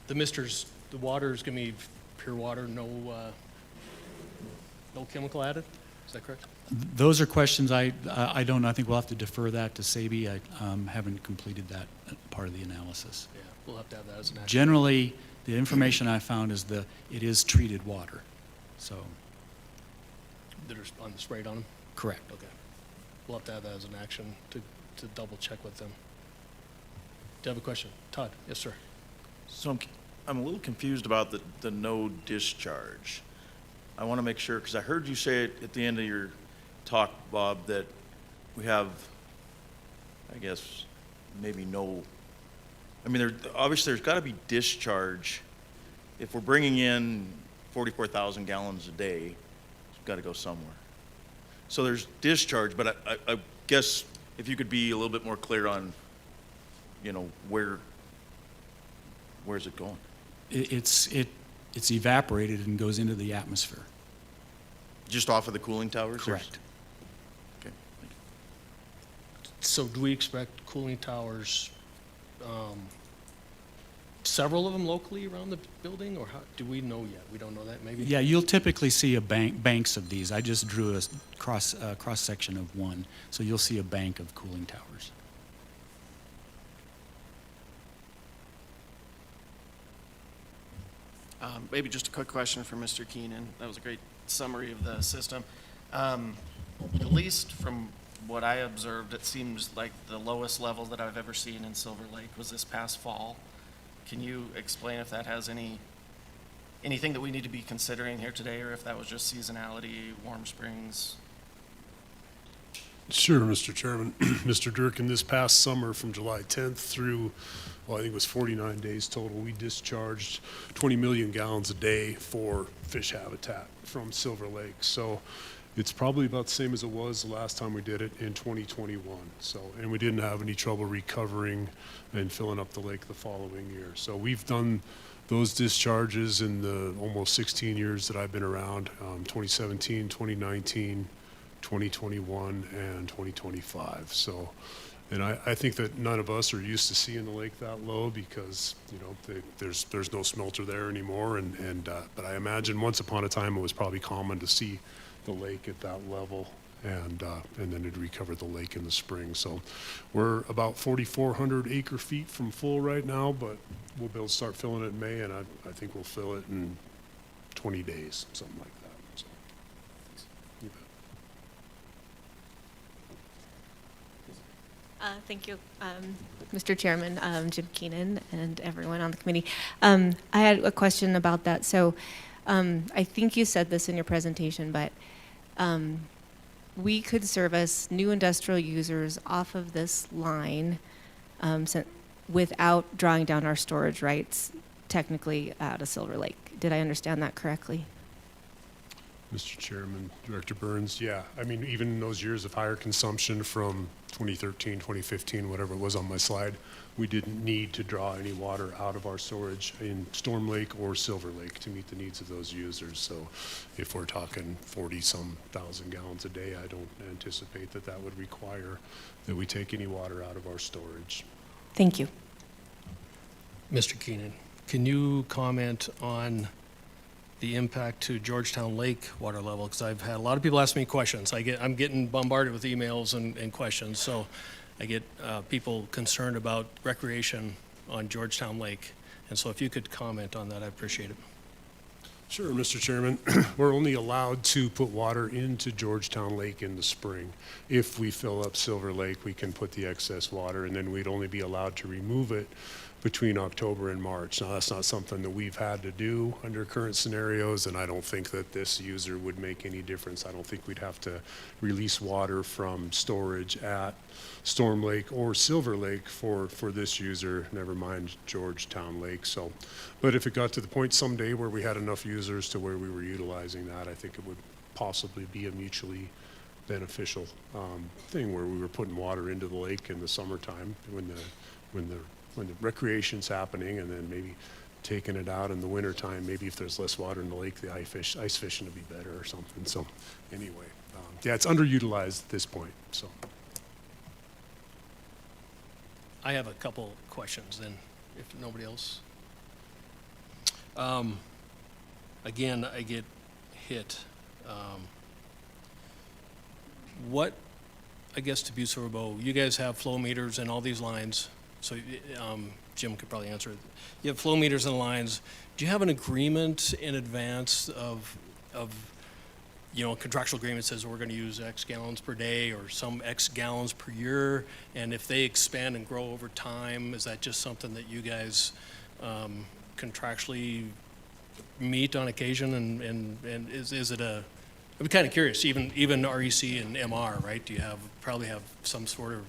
the water is going to be pure water, no chemical added? Is that correct? Those are questions I don't know. I think we'll have to defer that to SABE. I haven't completed that part of the analysis. Yeah, we'll have to have that as an action. Generally, the information I found is it is treated water. So, That are sprayed on them? correct. Okay. We'll have to have that as an action to double check with them. Do you have a question? Todd? Yes, sir. So I'm a little confused about the no discharge. I want to make sure, because I heard you say it at the end of your talk, Bob, that we have, I guess, maybe no, I mean, obviously there's got to be discharge. If we're bringing in 44,000 gallons a day, it's got to go somewhere. So there's discharge, but I guess if you could be a little bit more clear on, where's it going? It's evaporated and goes into the atmosphere. Just off of the cooling towers? Correct. Okay. So do we expect cooling towers, several of them locally around the building, or how, do we know yet? We don't know that, maybe? Yeah, you'll typically see banks of these. I just drew a cross section of one, so you'll see a bank of cooling towers. Maybe just a quick question for Mr. Keenan. That was a great summary of the system. At least from what I observed, it seems like the lowest level that I've ever seen in Silver Lake was this past fall. Can you explain if that has anything that we need to be considering here today, or if that was just seasonality, warm springs? Sure, Mr. Chairman. Mr. Durkin, this past summer from July 10th through, well, I think it was 49 days total, we discharged 20 million gallons a day for fish habitat from Silver Lake. So it's probably about the same as it was the last time we did it in 2021. So, and we didn't have any trouble recovering and filling up the lake the following year. So we've done those discharges in the almost 16 years that I've been around, 2017, 2019, 2021, and 2025. So, and I think that none of us are used to seeing the lake that low because, there's no smelter there anymore. But I imagine once upon a time it was probably common to see the lake at that level, and then it'd recover the lake in the spring. So we're about 4,400 acre feet from full right now, but we'll be able to start filling it in May, and I think we'll fill it in 20 days, something like that. So, you bet. Thank you, Mr. Chairman, Jim Keenan, and everyone on the committee. I had a question about that. So I think you said this in your presentation, but we could service new industrial users off of this line without drawing down our storage rights technically out of Silver Lake. Did I understand that correctly? Mr. Chairman, Director Burns, yeah. I mean, even in those years of higher consumption from 2013, 2015, whatever it was on my slide, we didn't need to draw any water out of our storage in Storm Lake or Silver Lake to meet the needs of those users. So if we're talking 40-some thousand gallons a day, I don't anticipate that would require that we take any water out of our storage. Thank you. Mr. Keenan, can you comment on the impact to Georgetown Lake water level? Because I've had a lot of people ask me questions. I'm getting bombarded with emails and questions. So I get people concerned about recreation on Georgetown Lake. And so if you could comment on that, I appreciate it. Sure, Mr. Chairman. We're only allowed to put water into Georgetown Lake in the spring. If we fill up Silver Lake, we can put the excess water, and then we'd only be allowed to remove it between October and March. Now, that's not something that we've had to do under current scenarios, and I don't think that this user would make any difference. I don't think we'd have to release water from storage at Storm Lake or Silver Lake for this user, never mind Georgetown Lake. So, but if it got to the point someday where we had enough users to where we were utilizing that, I think it would possibly be a mutually beneficial thing where we were putting water into the lake in the summertime when the recreation's happening, and then maybe taking it out in the wintertime. Maybe if there's less water in the lake, the ice fishing will be better or something. So anyway, yeah, it's underutilized at this point. So I have a couple questions then, if nobody else. Again, I get hit. What, I guess to Butte-Silver Bow, you guys have flow meters in all these lines, so Jim could probably answer it. You have flow meters in the lines. Do you have an agreement in advance of contractual agreement says we're going to use X gallons per day or some X gallons per year, and if they expand and grow over time, is that just something that you guys contractually meet on occasion, and is it a, I'm kind of curious, even REC and MR, right? Do you probably have some sort of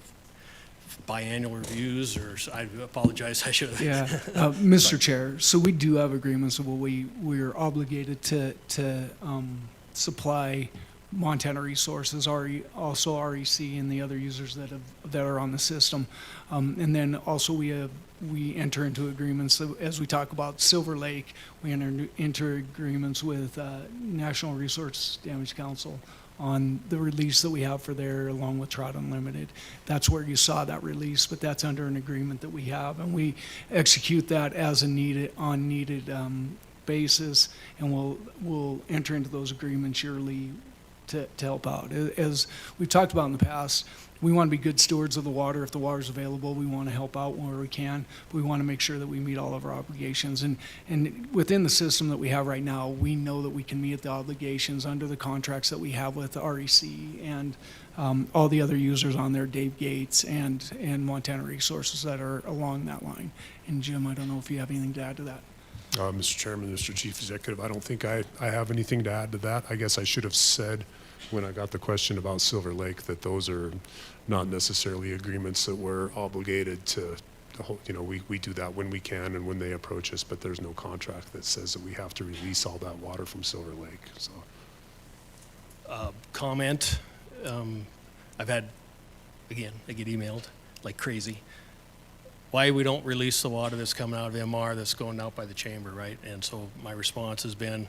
biannual reviews, or I apologize, I should have. Yeah, Mr. Chair, so we do have agreements of what we're obligated to supply Montana Resources, also REC and the other users that are on the system. And then also we enter into agreements, so as we talk about Silver Lake, we enter agreements with National Resource Damage Council on the release that we have for there, along with Trout Unlimited. That's where you saw that release, but that's under an agreement that we have, and we execute that as a needed basis, and we'll enter into those agreements yearly to help out. As we've talked about in the past, we want to be good stewards of the water. If the water's available, we want to help out where we can. But we want to make sure that we meet all of our obligations. And within the system that we have right now, we know that we can meet the obligations under the contracts that we have with REC and all the other users on there, Dave Gates and Montana Resources that are along that line. And Jim, I don't know if you have anything to add to that. Mr. Chairman, Mr. Chief Executive, I don't think I have anything to add to that. I guess I should have said when I got the question about Silver Lake that those are not necessarily agreements that we're obligated to we do that when we can and when they approach us, but there's no contract that says that we have to release all that water from Silver Lake. So, Comment, I've had, again, I get emailed like crazy. Why we don't release the water that's coming out of MR that's going out by the chamber, right? And so my response has been,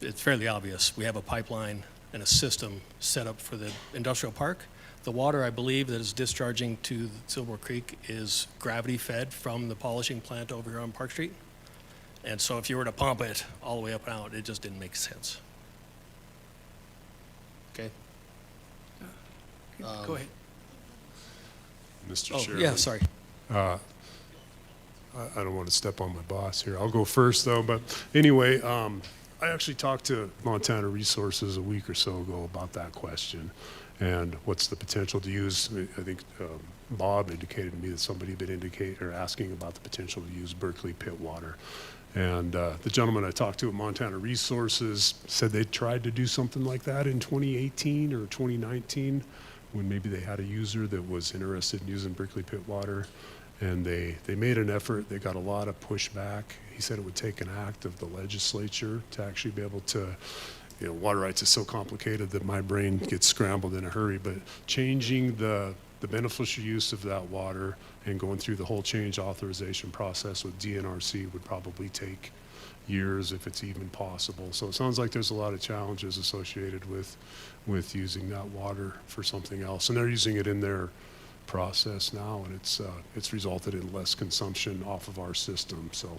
it's fairly obvious. We have a pipeline and a system set up for the industrial park. The water, I believe, that is discharging to Silver Creek is gravity fed from the polishing plant over here on Park Street. And so if you were to pump it all the way up and out, it just didn't make sense. Okay? Go ahead. Mr. Oh, Chairman. yeah, sorry. I don't want to step on my boss here. I'll go first, though. But anyway, I actually talked to Montana Resources a week or so ago about that question and what's the potential to use. I think Bob indicated to me that somebody had been asking about the potential to use Berkeley pit water. And the gentleman I talked to at Montana Resources said they tried to do something like that in 2018 or 2019 when maybe they had a user that was interested in using Berkeley pit water. And they made an effort. They got a lot of pushback. He said it would take an act of the legislature to actually be able to, water rights is so complicated that my brain gets scrambled in a hurry. But changing the beneficial use of that water and going through the whole change authorization process with DNRC would probably take years if it's even possible. So it sounds like there's a lot of challenges associated with using that water for something else. And they're using it in their process now, and it's resulted in less consumption off of our system. So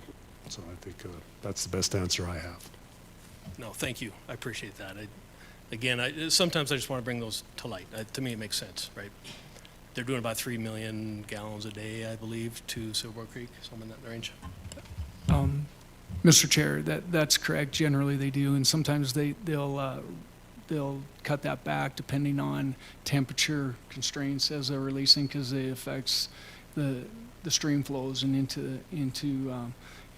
I think that's the best answer I have. No, thank you. I appreciate that. Sometimes I just want to bring those to light. To me, it makes sense, right? They're doing about 3 million gallons a day, I believe, to Silver Creek, something in that range. Mr. Chair, that's correct. Generally, they do, and sometimes they'll cut that back depending on temperature constraints as they're releasing, because it affects the stream flows and into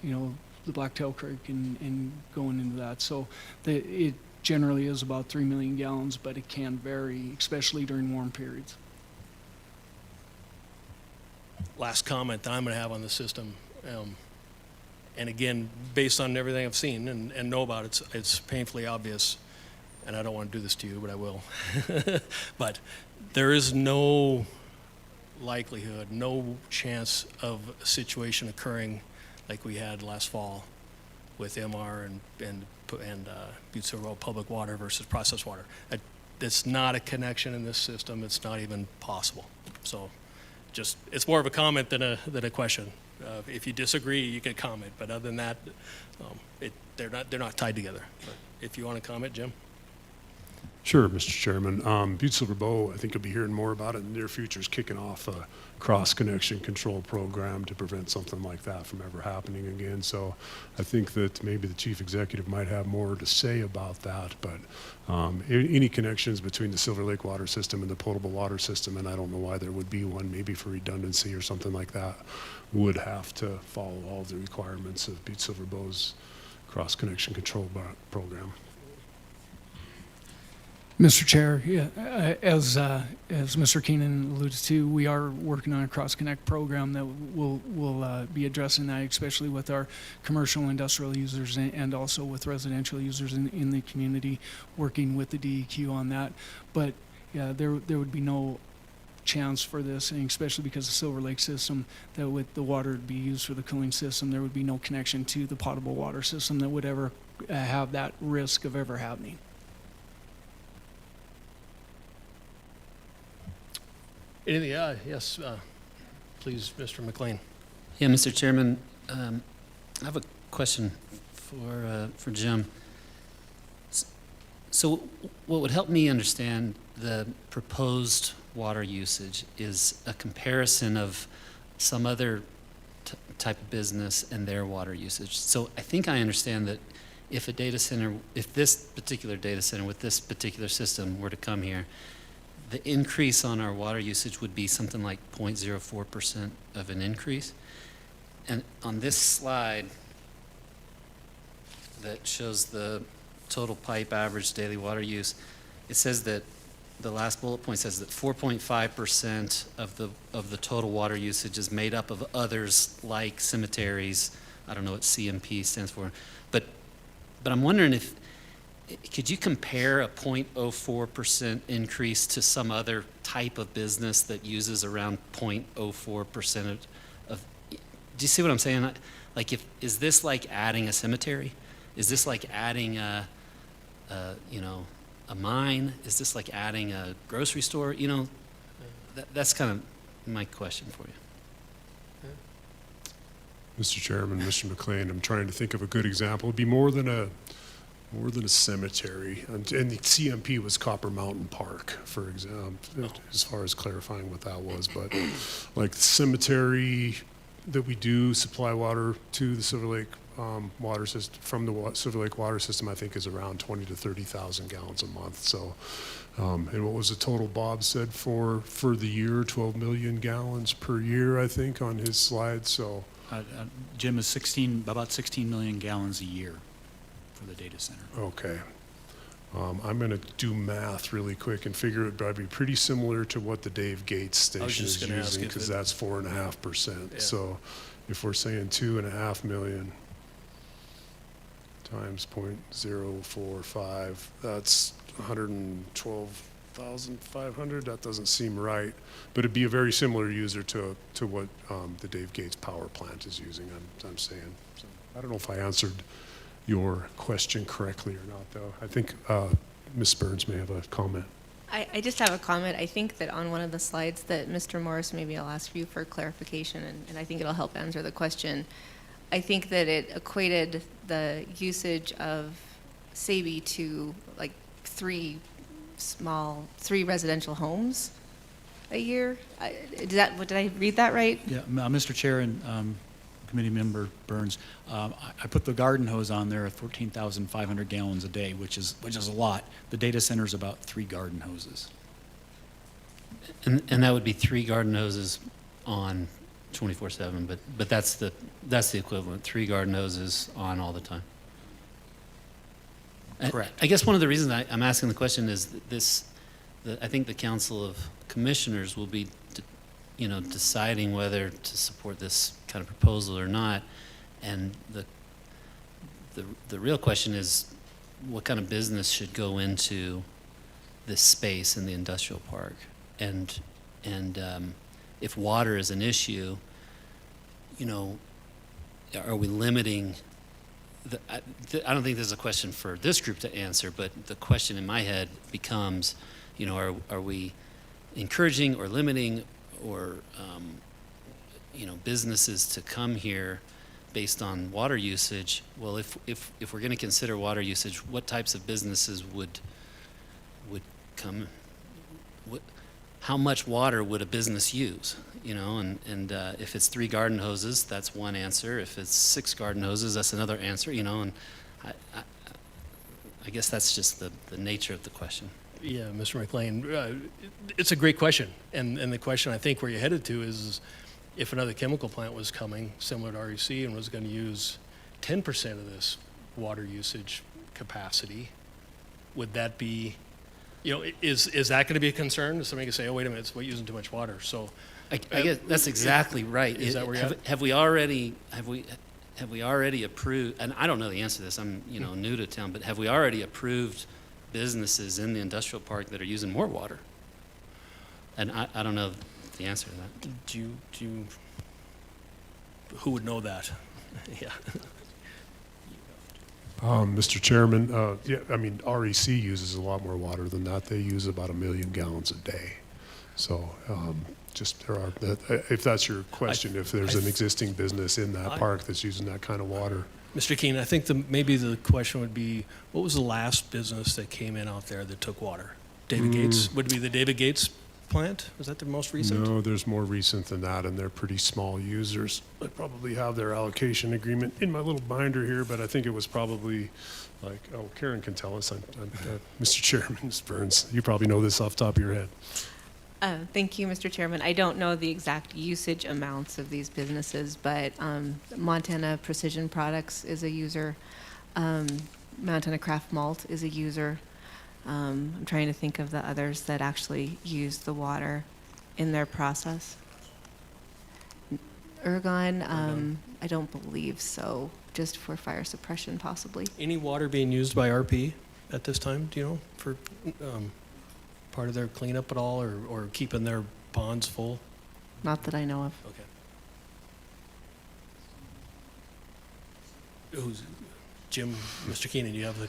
the Blacktail Creek and going into that. So it generally is about 3 million gallons, but it can vary, especially during warm periods. Last comment that I'm going to have on the system, and again, based on everything I've seen and know about, it's painfully obvious. and I don't want to do this to you, but I will. But there is no likelihood, no chance of a situation occurring like we had last fall with MR and Butte-Silver public water versus processed water. It's not a connection in this system. It's not even possible. So just, it's more of a comment than a question. If you disagree, you can comment, but other than that, they're not tied together. But if you want to comment, Jim? Sure, Mr. Chairman. Butte-Silver Bow, I think you'll be hearing more about it in the near future, is kicking off a cross-connection control program to prevent something like that from ever happening again. So I think that maybe the chief executive might have more to say about that, but any connections between the Silver Lake water system and the potable water system, and I don't know why there would be one, maybe for redundancy or something like that, would have to follow all the requirements of Butte-Silver Bow's cross-connection control program. Mr. Chair, yeah, as Mr. Keenan alluded to, we are working on a cross-connect program that will be addressing that, especially with our commercial and industrial users and also with residential users in the community, working with the DEQ on that. But yeah, there would be no chance for this, and especially because the Silver Lake system, that with the water to be used for the cooling system, there would be no connection to the potable water system that would ever have that risk of ever happening. Anything? Yes, please, Mr. McLean. Yeah, Mr. Chairman, I have a question for Jim. So what would help me understand the proposed water usage is a comparison of some other type of business and their water usage. So I think I understand that if this particular data center with this particular system were to come here, the increase on our water usage would be something like 0.04% of an increase. And on this slide that shows the total pipe average daily water use, it says that the last bullet point says that 4.5% of the total water usage is made up of others like cemeteries. I don't know what CMP stands for, but I'm wondering could you compare a 0.04% increase to some other type of business that uses around 0.04% of, do you see what I'm saying? Like, is this like adding a cemetery? Is this like adding a mine? Is this like adding a grocery store? You know, that's kind of my question for you. Mr. Chairman, Mr. McLean, I'm trying to think of a good example. It'd be more than a cemetery. And the CMP was Copper Mountain Park, for example, as far as clarifying what that was. But like the cemetery that we do supply water to the Silver Lake water system, from the Silver Lake water system, I think is around 20 to 30,000 gallons a month. So, and what was the total Bob said for the year? 12 million gallons per year, I think, on his slide. So, Jim is about 16 million gallons a year for the data center. okay. I'm going to do math really quick and figure it would probably be pretty similar to what the Dave Gates station is using, because that's 4.5%. Yeah. So if we're saying 2.5 million times 0.045, that's 112,500. That doesn't seem right, but it'd be a very similar user to what the Dave Gates power plant is using, I'm saying. So I don't know if I answered your question correctly or not, though. I think Ms. Burns may have a comment. I just have a comment. I think that on one of the slides that Mr. Morris, maybe I'll ask you for clarification, and I think it'll help answer the question. I think that it equated the usage of SABI to like three residential homes a year. Did I read that right? Yeah, Mr. Chair and Committee Member Burns, I put the garden hose on there at 14,500 gallons a day, which is a lot. The data center is about 3 garden hoses. And that would be 3 garden hoses on 24/7, but that's the equivalent. 3 garden hoses on all the time. Correct. I guess one of the reasons I'm asking the question is I think the Council of Commissioners will be, deciding whether to support this kind of proposal or not, and the real question is, what kind of business should go into this space in the industrial park, and if water is an issue, you know, are we limiting? I don't think this is a question for this group to answer, but the question in my head becomes, you know, are we encouraging or limiting or you know, businesses to come here based on water usage? Well, if we're going to consider water usage, what types of businesses would come? How much water would a business use? You know, and if it's 3 garden hoses, that's one answer. If it's 6 garden hoses, that's another answer. You know, and I guess that's just the nature of the question. Yeah, Mr. McLean, it's a great question, and the question I think where you're headed to is, if another chemical plant was coming similar to REC and was going to use 10% of this water usage capacity, would that be, you know, is that going to be a concern? Somebody can say, oh, wait a minute, we're using too much water. So I guess that's exactly right. Is that where you're at? Have we already approved? And I don't know the answer to this. I'm new to town, but have we already approved businesses in the industrial park that are using more water? And I don't know the answer to that. Do you who would know that? Yeah. Mr. Chairman, yeah, I mean, REC uses a lot more water than that. They use about 1 million gallons a day. So if that's your question, if there's an existing business in that park that's using that kind of water. Mr. Keene, I think maybe the question would be, what was the last business that came in out there that took water? David Gates? Would it be the David Gates plant? Was that the most recent? No, there's more recent than that, and they're pretty small users. I probably have their allocation agreement in my little binder here, but I think it was probably like, oh, Karen can tell us. Mr. Chairman, Ms. Burns, you probably know this off the top of your head. Thank you, Mr. Chairman. I don't know the exact usage amounts of these businesses, but Montana Precision Products is a user. Montana Craft Malt is a user. I'm trying to think of the others that actually use the water in their process. Ergon, I don't believe so, just for fire suppression possibly. Any water being used by RP at this time, do you know, for part of their cleanup at all, or keeping their ponds full? Not that I know of. Okay. Who's Jim, Mr. Keenan, you have the...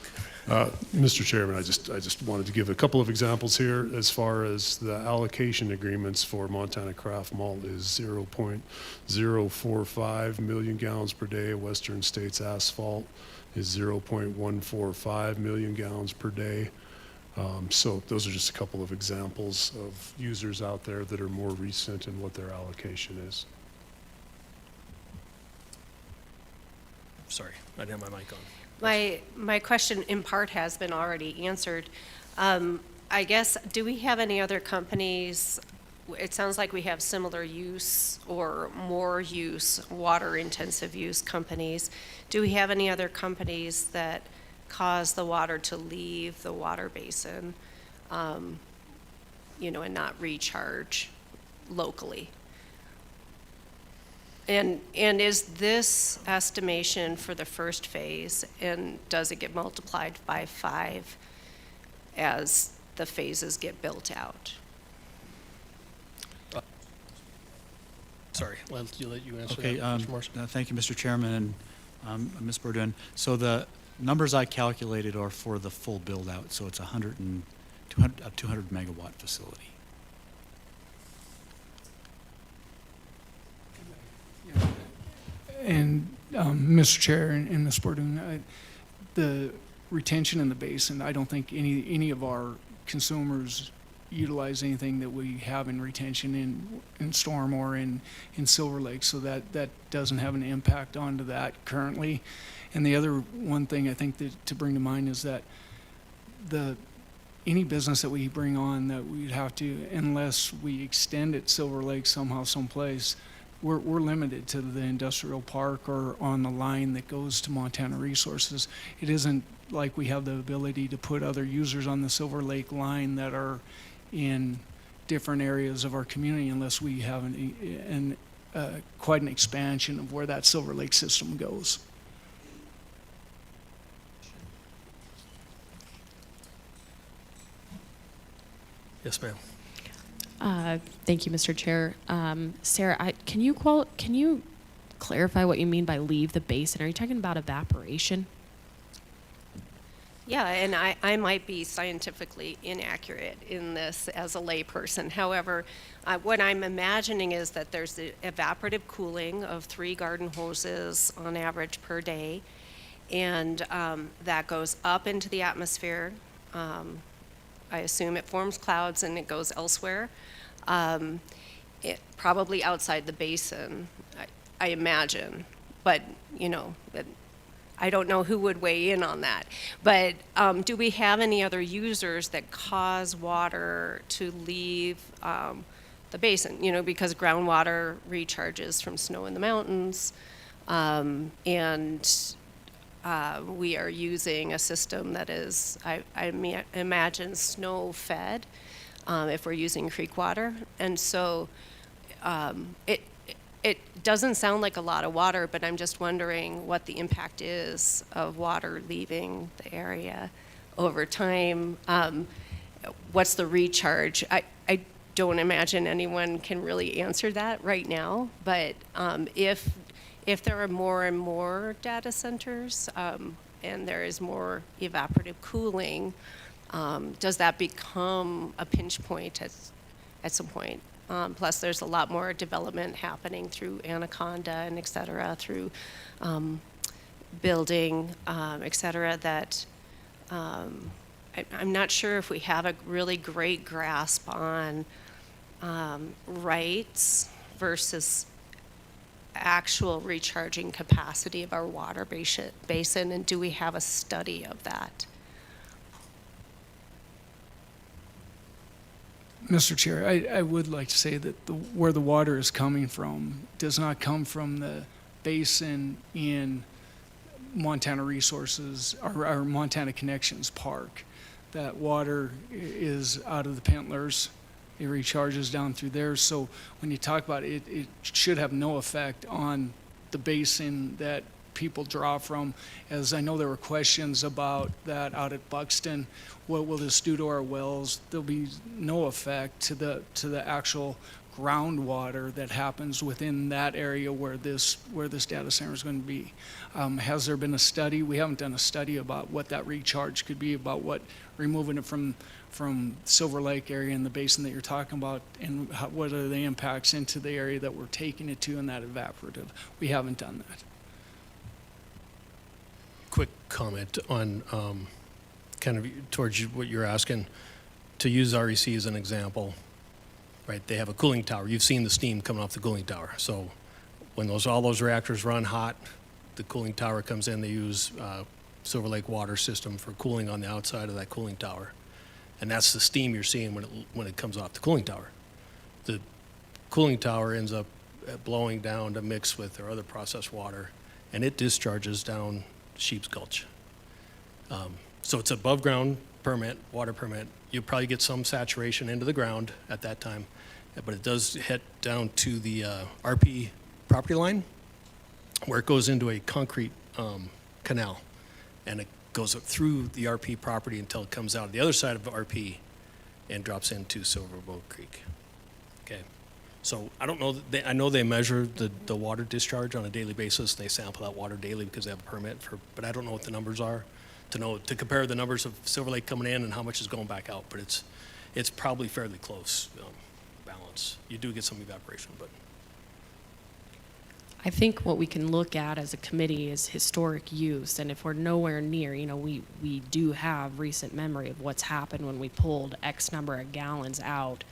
Mr. Chairman, I just wanted to give a couple of examples here. As far as the allocation agreements for Montana Craft Malt is 0.045 million gallons per day. Western States Asphalt is 0.145 million gallons per day. So those are just a couple of examples of users out there that are more recent in what their allocation is. Sorry, I didn't have my mic on. My question in part has been already answered. I guess, do we have any other companies? It sounds like we have similar use or more use, water-intensive use companies. Do we have any other companies that cause the water to leave the water basin, and not recharge locally? And is this estimation for the first phase, and does it get multiplied by 5 as the phases get built out? Sorry, I'll let you answer Okay, that, Mr. Morrison. thank you, Mr. Chairman, and Ms. Bourdin. So the numbers I calculated are for the full build-out, so it's a 200 megawatt facility. And Mr. Chair and Ms. Bourdin, the retention in the basin, I don't think any of our consumers utilize anything that we have in retention in Storm or in Silver Lake, so that doesn't have an impact onto that currently. And the other one thing I think that to bring to mind is that any business that we bring on that we'd have to, unless we extend it Silver Lake somehow, someplace, we're limited to the industrial park or on the line that goes to Montana Resources. It isn't like we have the ability to put other users on the Silver Lake line that are in different areas of our community unless we have quite an expansion of where that Silver Lake system goes. Yes, ma'am. Thank you, Mr. Chair. Sarah, can you clarify what you mean by leave the basin? Are you talking about evaporation? Yeah, and I might be scientifically inaccurate in this as a layperson. However, what I'm imagining is that there's the evaporative cooling of 3 garden hoses on average per day, and that goes up into the atmosphere. I assume it forms clouds and it goes elsewhere, probably outside the basin, I imagine. But, I don't know who would weigh in on that. But do we have any other users that cause water to leave the basin? Because groundwater recharges from snow in the mountains, and we are using a system that is, I imagine, snow-fed if we're using creek water. And so it doesn't sound like a lot of water, but I'm just wondering what the impact is of water leaving the area over time. What's the recharge? I don't imagine anyone can really answer that right now, but if there are more and more data centers and there is more evaporative cooling, does that become a pinch point at some point? Plus, there's a lot more development happening through Anaconda and et cetera, through building, et cetera, that I'm not sure if we have a really great grasp on rights versus actual recharging capacity of our water basin, and do we have a study of that? Mr. Chair, I would like to say that where the water is coming from does not come from the basin in Montana Resources or Montana Connections Park. That water is out of the Pentlers. It recharges down through there. So when you talk about it, it should have no effect on the basin that people draw from. As I know there were questions about that out at Buxton. What will this do to our wells? There'll be no effect to the actual groundwater that happens within that area where this data center is going to be. Has there been a study? We haven't done a study about what that recharge could be, about what removing it from Silver Lake area in the basin that you're talking about, and what are the impacts into the area that we're taking it to in that evaporative. We haven't done that. Quick comment on kind of towards what you're asking. To use REC as an example, right? They have a cooling tower. You've seen the steam coming off the cooling tower. So when all those reactors run hot, the cooling tower comes in. They use Silver Lake water system for cooling on the outside of that cooling tower, and that's the steam you're seeing when it comes off the cooling tower. The cooling tower ends up blowing down to mix with their other processed water, and it discharges down Sheep's Gulch. So it's above ground permit, water permit. You'll probably get some saturation into the ground at that time, but it does hit down to the RP property line where it goes into a concrete canal, and it goes up through the RP property until it comes out the other side of RP and drops into Silverbow Creek. Okay. So I don't know, I know they measure the water discharge on a daily basis. They sample that water daily because they have a permit but I don't know what the numbers are to compare the numbers of Silver Lake coming in and how much is going back out, but it's probably fairly close balance. You do get some evaporation, but. I think what we can look at as a committee is historic use, and if we're nowhere near, we do have recent memory of what's happened when we pulled X number of gallons out.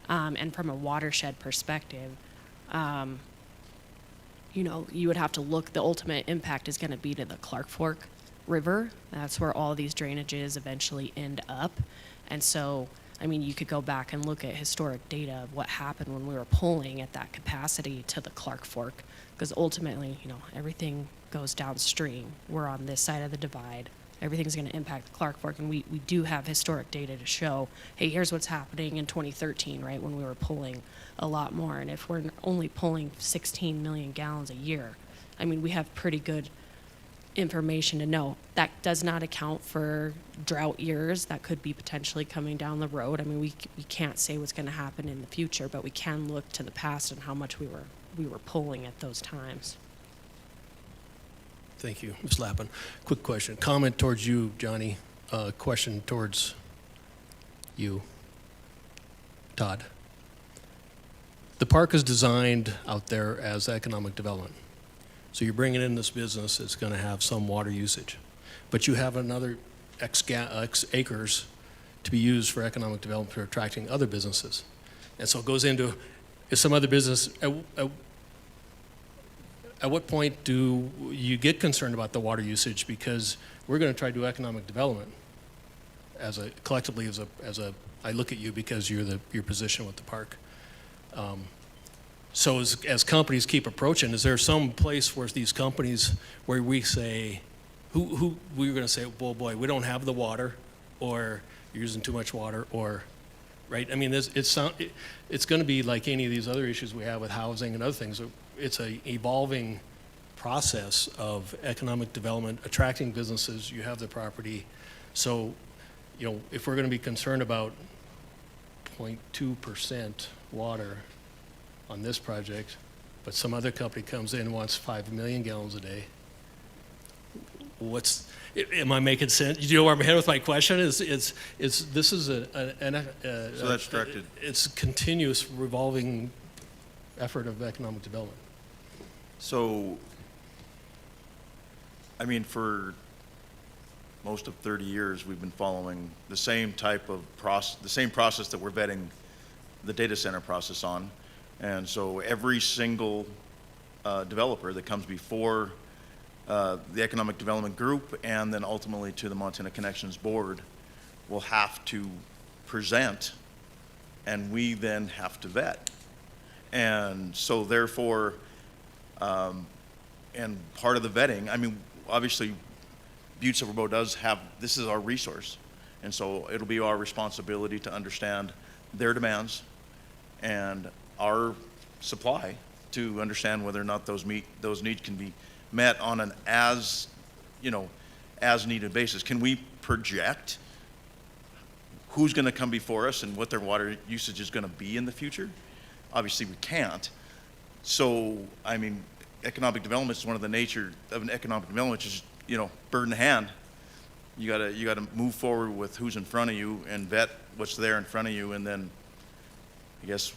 And from a watershed perspective, you would have to look, the ultimate impact is going to be to the Clark Fork River. That's where all these drainages eventually end up. And so, you could go back and look at historic data of what happened when we were pulling at that capacity to the Clark Fork, because ultimately, everything goes downstream. We're on this side of the divide. Everything's going to impact the Clark Fork, and we do have historic data to show, hey, here's what's happening in 2013, right, when we were pulling a lot more. And if we're only pulling 16 million gallons a year, we have pretty good information to know. That does not account for drought years that could be potentially coming down the road. I mean, we can't say what's going to happen in the future, but we can look to the past and how much we were pulling at those times. Thank you, Ms. Lappin. Quick question, comment towards you, Johnny. Question towards you, Todd. The park is designed out there as economic development. So you're bringing in this business that's going to have some water usage, but you have another X acres to be used for economic development for attracting other businesses. And so it goes into, is some other business, at what point do you get concerned about the water usage? Because we're going to try to do economic development collectively as a, I look at you because your position with the park. So as companies keep approaching, is there some place where these companies, where we say, who we're going to say, well, boy, we don't have the water, or you're using too much water, or, right? I mean, it's going to be like any of these other issues we have with housing and other things. It's a evolving process of economic development, attracting businesses. You have the property. So, you know, if we're going to be concerned about 0.2% water on this project, but some other company comes in and wants 5 million gallons a day, am I making sense? Do you know where I'm headed with my question? This is So that's directed. It's a continuous revolving effort of economic development. So, I mean, for most of 30 years, we've been following the same type of process that we're vetting the data center process on. And so every single developer that comes before the Economic Development Group and then ultimately to the Montana Connections Board will have to present, and we then have to vet. And so therefore, and part of the vetting, I mean, obviously, Butte-Silver does have, this is our resource. And so it'll be our responsibility to understand their demands and our supply to understand whether or not those needs can be met on an as needed basis. Can we project who's going to come before us and what their water usage is going to be in the future? Obviously, we can't. So, I mean, economic development is one of the nature of an economic development, which is, bird in hand. You gotta move forward with who's in front of you and vet what's there in front of you, and then, I guess,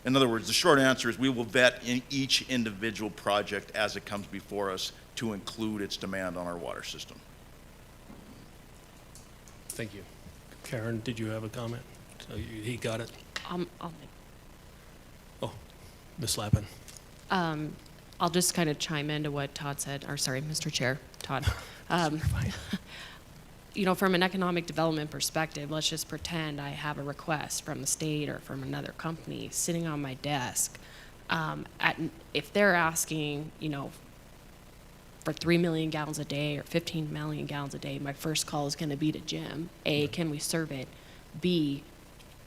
in other words, the short answer is we will vet in each individual project as it comes before us to include its demand on our water system. Thank you. Karen, did you have a comment? So he got it. I'll make Oh, Ms. Lappin. I'll just kind of chime into what Todd said, or sorry, Mr. Chair, Todd. From an economic development perspective, let's just pretend I have a request from the state or from another company sitting on my desk. If they're asking, for 3 million gallons a day or 15 million gallons a day, my first call is going to be to Jim. A, can we serve it? B,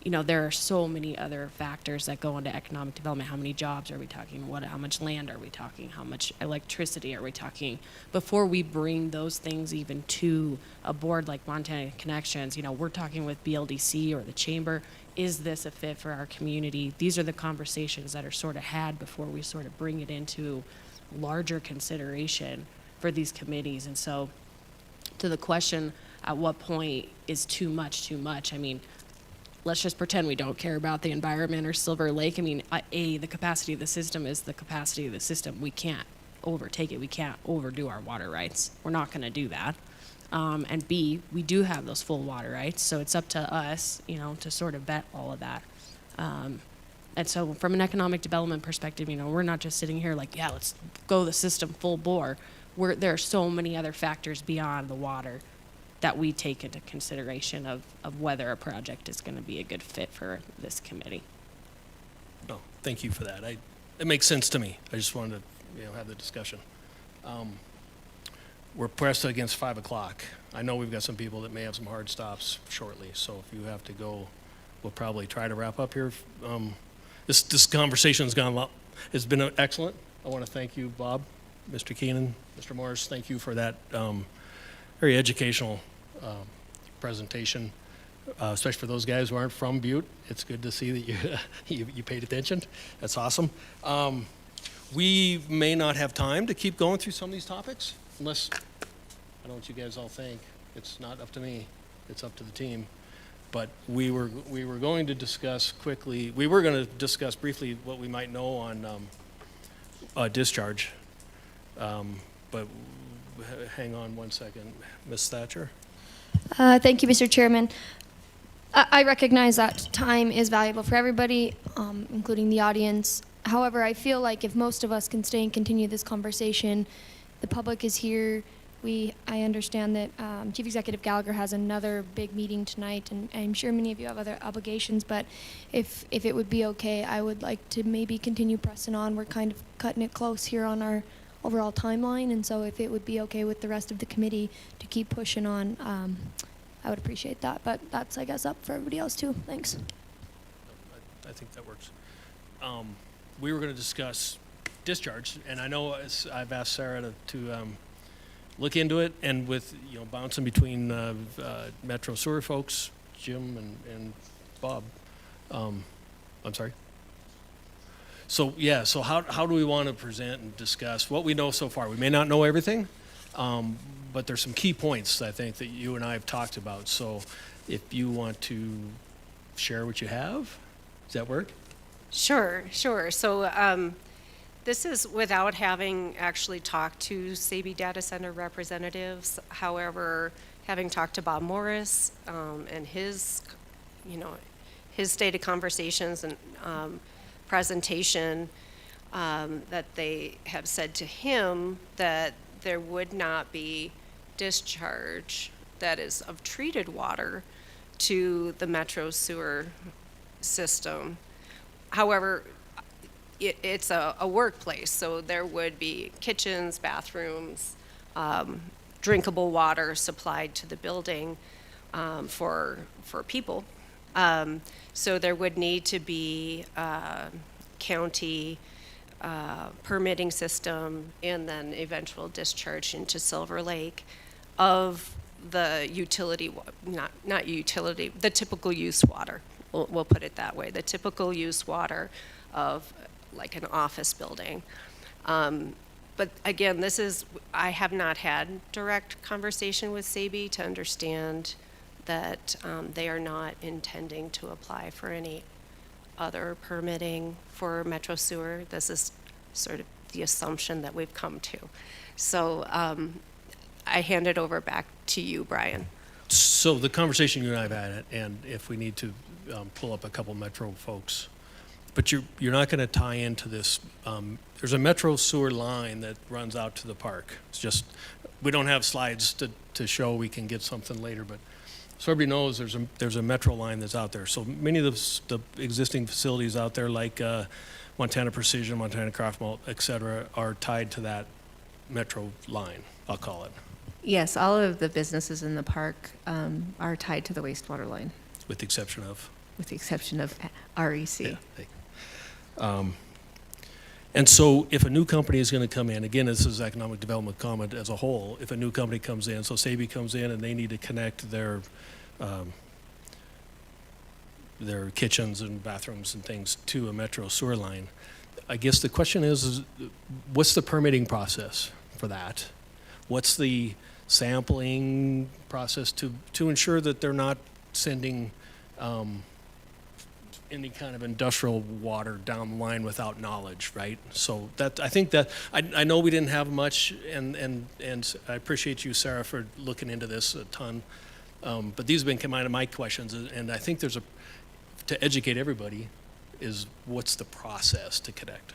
there are so many other factors that go into economic development. How many jobs are we talking? How much land are we talking? How much electricity are we talking? Before we bring those things even to a board like Montana Connections, we're talking with BLDC or the chamber. Is this a fit for our community? These are the conversations that are sort of had before we sort of bring it into larger consideration for these committees. And so to the question, at what point is too much? I mean, let's just pretend we don't care about the environment or Silver Lake. I mean, the capacity of the system is the capacity of the system. We can't overtake it. We can't overdo our water rights. We're not going to do that. And B, we do have those full water rights, so it's up to us, to sort of vet all of that. And so from an economic development perspective, we're not just sitting here like, yeah, let's go the system full bore. There are so many other factors beyond the water that we take into consideration of whether a project is going to be a good fit for this committee. No, thank you for that. It makes sense to me. I just wanted to have the discussion. We're pressed against 5 o'clock. I know we've got some people that may have some hard stops shortly, so if you have to go, we'll probably try to wrap up here. This conversation's gone well. It's been excellent. I want to thank you, Bob, Mr. Keenan, Mr. Morris, thank you for that very educational presentation, especially for those guys who aren't from Butte. It's good to see that you, you paid attention. That's awesome. We may not have time to keep going through some of these topics, unless, I don't know what you guys all think. It's not up to me. It's up to the team. But we were going to discuss quickly, we were going to discuss briefly what we might know on discharge. But hang on one second. Ms. Thatcher? Thank you, Mr. Chairman. I recognize that time is valuable for everybody, including the audience. However, I feel like if most of us can stay and continue this conversation, the public is here. I understand that Chief Executive Gallagher has another big meeting tonight, and I'm sure many of you have other obligations, but if it would be okay, I would like to maybe continue pressing on. We're kind of cutting it close here on our overall timeline, and so if it would be okay with the rest of the committee to keep pushing on, I would appreciate that. But that's, I guess, up for everybody else too. Thanks. I think that works. We were going to discuss discharge, and I know I've asked Sarah to look into it, and with bouncing between Metro Sewer folks, Jim and Bob. I'm sorry. So yeah, so how do we want to present and discuss what we know so far? We may not know everything, but there's some key points I think that you and I have talked about. So if you want to share what you have, does that work? Sure. So this is without having actually talked to SABY data center representatives. However, having talked to Bob Morris and his stated conversations and presentation, that they have said to him that there would not be discharge that is of treated water to the Metro sewer system. However, it's a workplace, so there would be kitchens, bathrooms, drinkable water supplied to the building for people. So there would need to be a county permitting system and then eventual discharge into Silver Lake of the utility, not utility, the typical use water. We'll put it that way. The typical use water of like an office building. But again, I have not had direct conversation with SABY to understand that they are not intending to apply for any other permitting for Metro Sewer. This is sort of the assumption that we've come to. So I hand it over back to you, Brian. So the conversation you and I have had, and if we need to pull up a couple Metro folks, but you're not going to tie into this. There's a Metro sewer line that runs out to the park. It's just, we don't have slides to show. We can get something later, but so everybody knows there's a Metro line that's out there. So many of the existing facilities out there, like Montana Precision, Montana Craft Malt, et cetera, are tied to that Metro line, I'll call it. Yes, all of the businesses in the park are tied to the wastewater line, With the exception of? with the exception of REC. Yeah. And so if a new company is going to come in, again, this is economic development comment as a whole, if a new company comes in, so SABY comes in and they need to connect their kitchens and bathrooms and things to a Metro sewer line, I guess the question is what's the permitting process for that? What's the sampling process to ensure that they're not sending any kind of industrial water down the line without knowledge, right? So that, I think that, I know we didn't have much, and I appreciate you, Sarah, for looking into this a ton. But these have been kind of my questions, and I think there's to educate everybody, is what's the process to connect?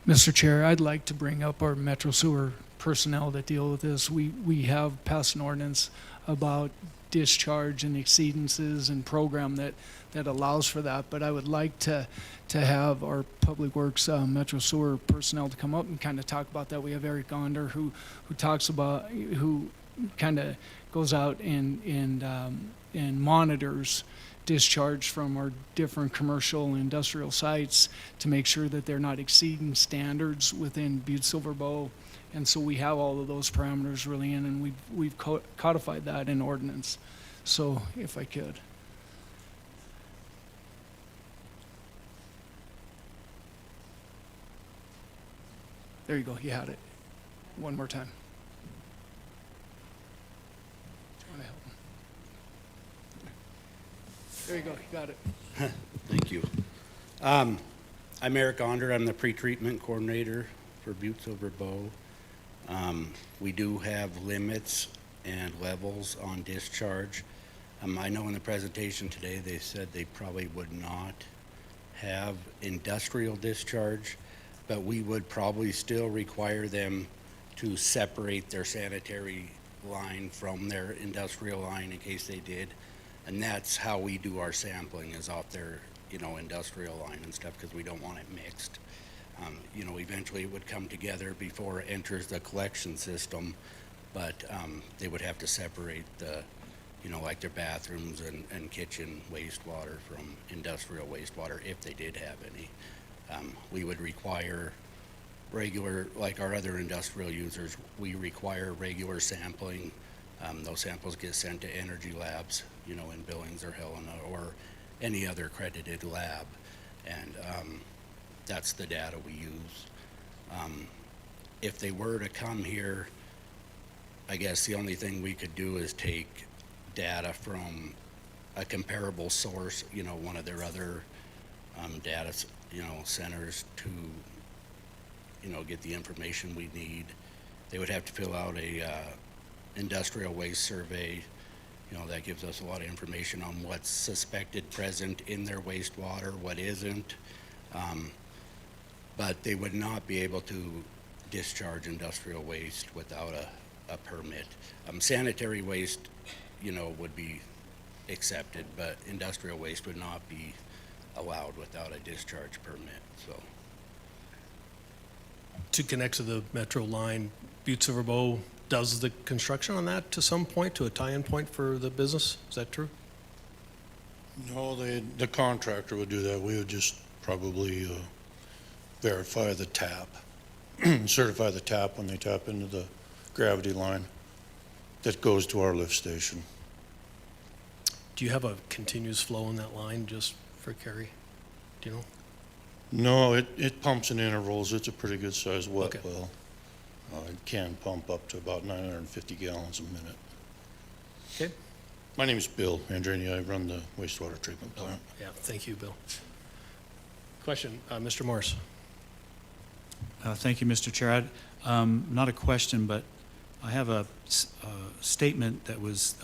Mr. Chair, I'd like to bring up our Metro Sewer personnel that deal with this. We have passed an ordinance about discharge and exceedances and program that allows for that, but I would like to have our Public Works Metro Sewer personnel to come up and kind of talk about that. We have Eric Gonder who kind of goes out and monitors discharge from our different commercial and industrial sites to make sure that they're not exceeding standards within Butte-Silver Bow. And so we have all of those parameters really in, and we've codified that in ordinance. So if I could. There you go, you had it. One more time. Do you want to help him? There you go, you got it. Thank you. I'm Eric Onder. I'm the pretreatment coordinator for Butte-Silver Bow. We do have limits and levels on discharge. I know in the presentation today they said they probably would not have industrial discharge, but we would probably still require them to separate their sanitary line from their industrial line in case they did. And that's how we do our sampling, is off their, industrial line and stuff, because we don't want it mixed. Eventually it would come together before it enters the collection system, but they would have to separate the, like their bathrooms and kitchen wastewater from industrial wastewater if they did have any. We would require regular, like our other industrial users, we require regular sampling. Those samples get sent to energy labs, in Billings or Helena or any other accredited lab. And that's the data we use. If they were to come here, I guess the only thing we could do is take data from a comparable source, one of their other data, centers to, get the information we need. They would have to fill out a industrial waste survey. That gives us a lot of information on what's suspected present in their wastewater, what isn't. But they would not be able to discharge industrial waste without a permit. Sanitary waste, would be accepted, but industrial waste would not be allowed without a discharge permit, so. To connect to the metro line, Butte-Silver Bow does the construction on that to some point, to a tie-in point for the business? Is that true? No, the contractor would do that. We would just probably verify the tap, certify the tap when they tap into the gravity line that goes to our lift station. Do you have a continuous flow in that line just for carry? Do you know? No, it pumps in intervals. It's a pretty good sized wet Okay. well. It can pump up to about 950 gallons a minute. Okay. My name is Bill Andrini. I run the wastewater treatment plant. Yeah, thank you, Bill. Question, Mr. Morris. Thank you, Mr. Chair. Not a question, but I have a statement that was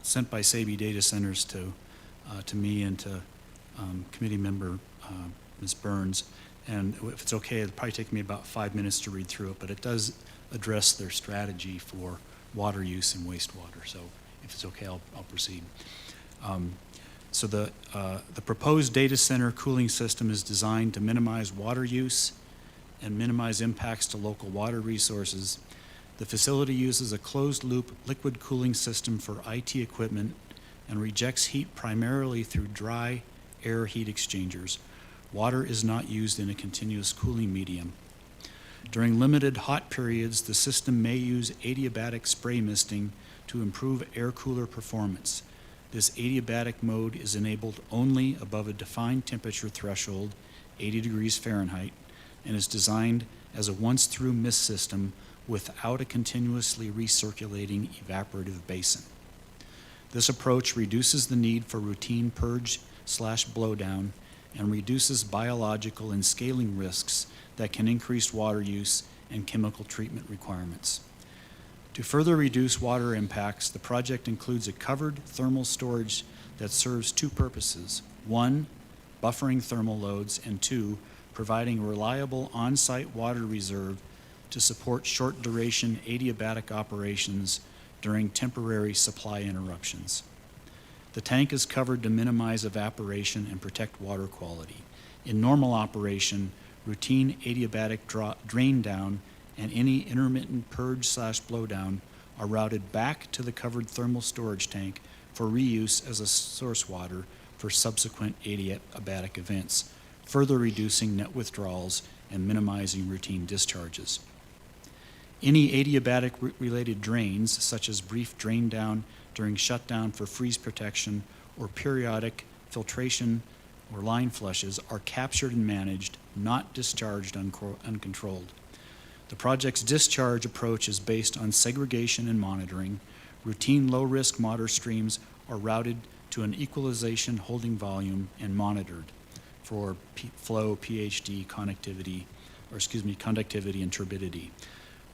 sent by Sabi Data Centers to me and to committee member Ms. Burns. And if it's okay, it'll probably take me about 5 minutes to read through it, but it does address their strategy for water use and wastewater. So if it's okay, I'll proceed. So the proposed data center cooling system is designed to minimize water use and minimize impacts to local water resources. The facility uses a closed-loop liquid cooling system for IT equipment and rejects heat primarily through dry air heat exchangers. Water is not used in a continuous cooling medium. During limited hot periods, the system may use adiabatic spray misting to improve air cooler performance. This adiabatic mode is enabled only above a defined temperature threshold, 80 degrees Fahrenheit, and is designed as a once-through mist system without a continuously recirculating evaporative basin. This approach reduces the need for routine purge/blowdown and reduces biological and scaling risks that can increase water use and chemical treatment requirements. To further reduce water impacts, the project includes a covered thermal storage that serves two purposes. One, buffering thermal loads, and two, providing a reliable on-site water reserve to support short-duration adiabatic operations during temporary supply interruptions. The tank is covered to minimize evaporation and protect water quality. In normal operation, routine adiabatic drain down and any intermittent purge/blowdown are routed back to the covered thermal storage tank for reuse as a source water for subsequent adiabatic events, further reducing net withdrawals and minimizing routine discharges. Any adiabatic-related drains, such as brief drain down during shutdown for freeze protection or periodic filtration or line flushes, are captured and managed, not discharged uncontrolled. The project's discharge approach is based on segregation and monitoring. Routine low-risk water streams are routed to an equalization holding volume and monitored for flow, pHD, conductivity, and turbidity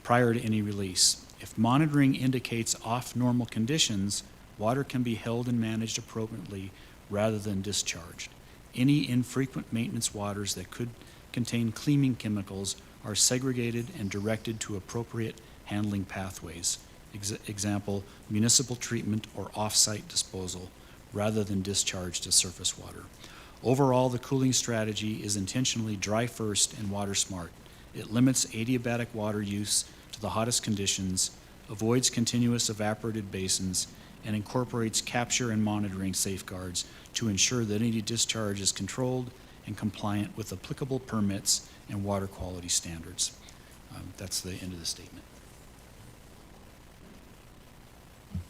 prior to any release. If monitoring indicates off-normal conditions, water can be held and managed appropriately rather than discharged. Any infrequent maintenance waters that could contain cleaning chemicals are segregated and directed to appropriate handling pathways. Example, municipal treatment or off-site disposal, rather than discharge to surface water. Overall, the cooling strategy is intentionally dry first and water smart. It limits adiabatic water use to the hottest conditions, avoids continuous evaporated basins, and incorporates capture and monitoring safeguards to ensure that any discharge is controlled and compliant with applicable permits and water quality standards. That's the end of the statement.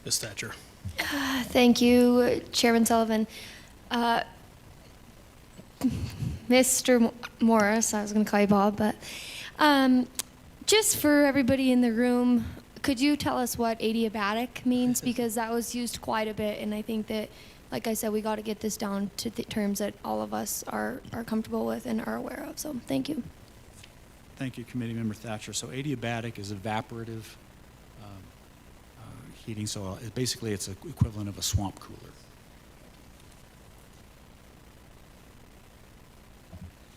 Ms. Thatcher. Thank you, Chairman Sullivan. Mr. Morris, I was going to call you Bob, but just for everybody in the room, could you tell us what adiabatic means? Because that was used quite a bit, and I think that, like I said, we got to get this down to the terms that all of us are comfortable with and are aware of. So thank you. Thank you, Committee Member Thatcher. So adiabatic is evaporative heating, so basically it's an equivalent of a swamp cooler.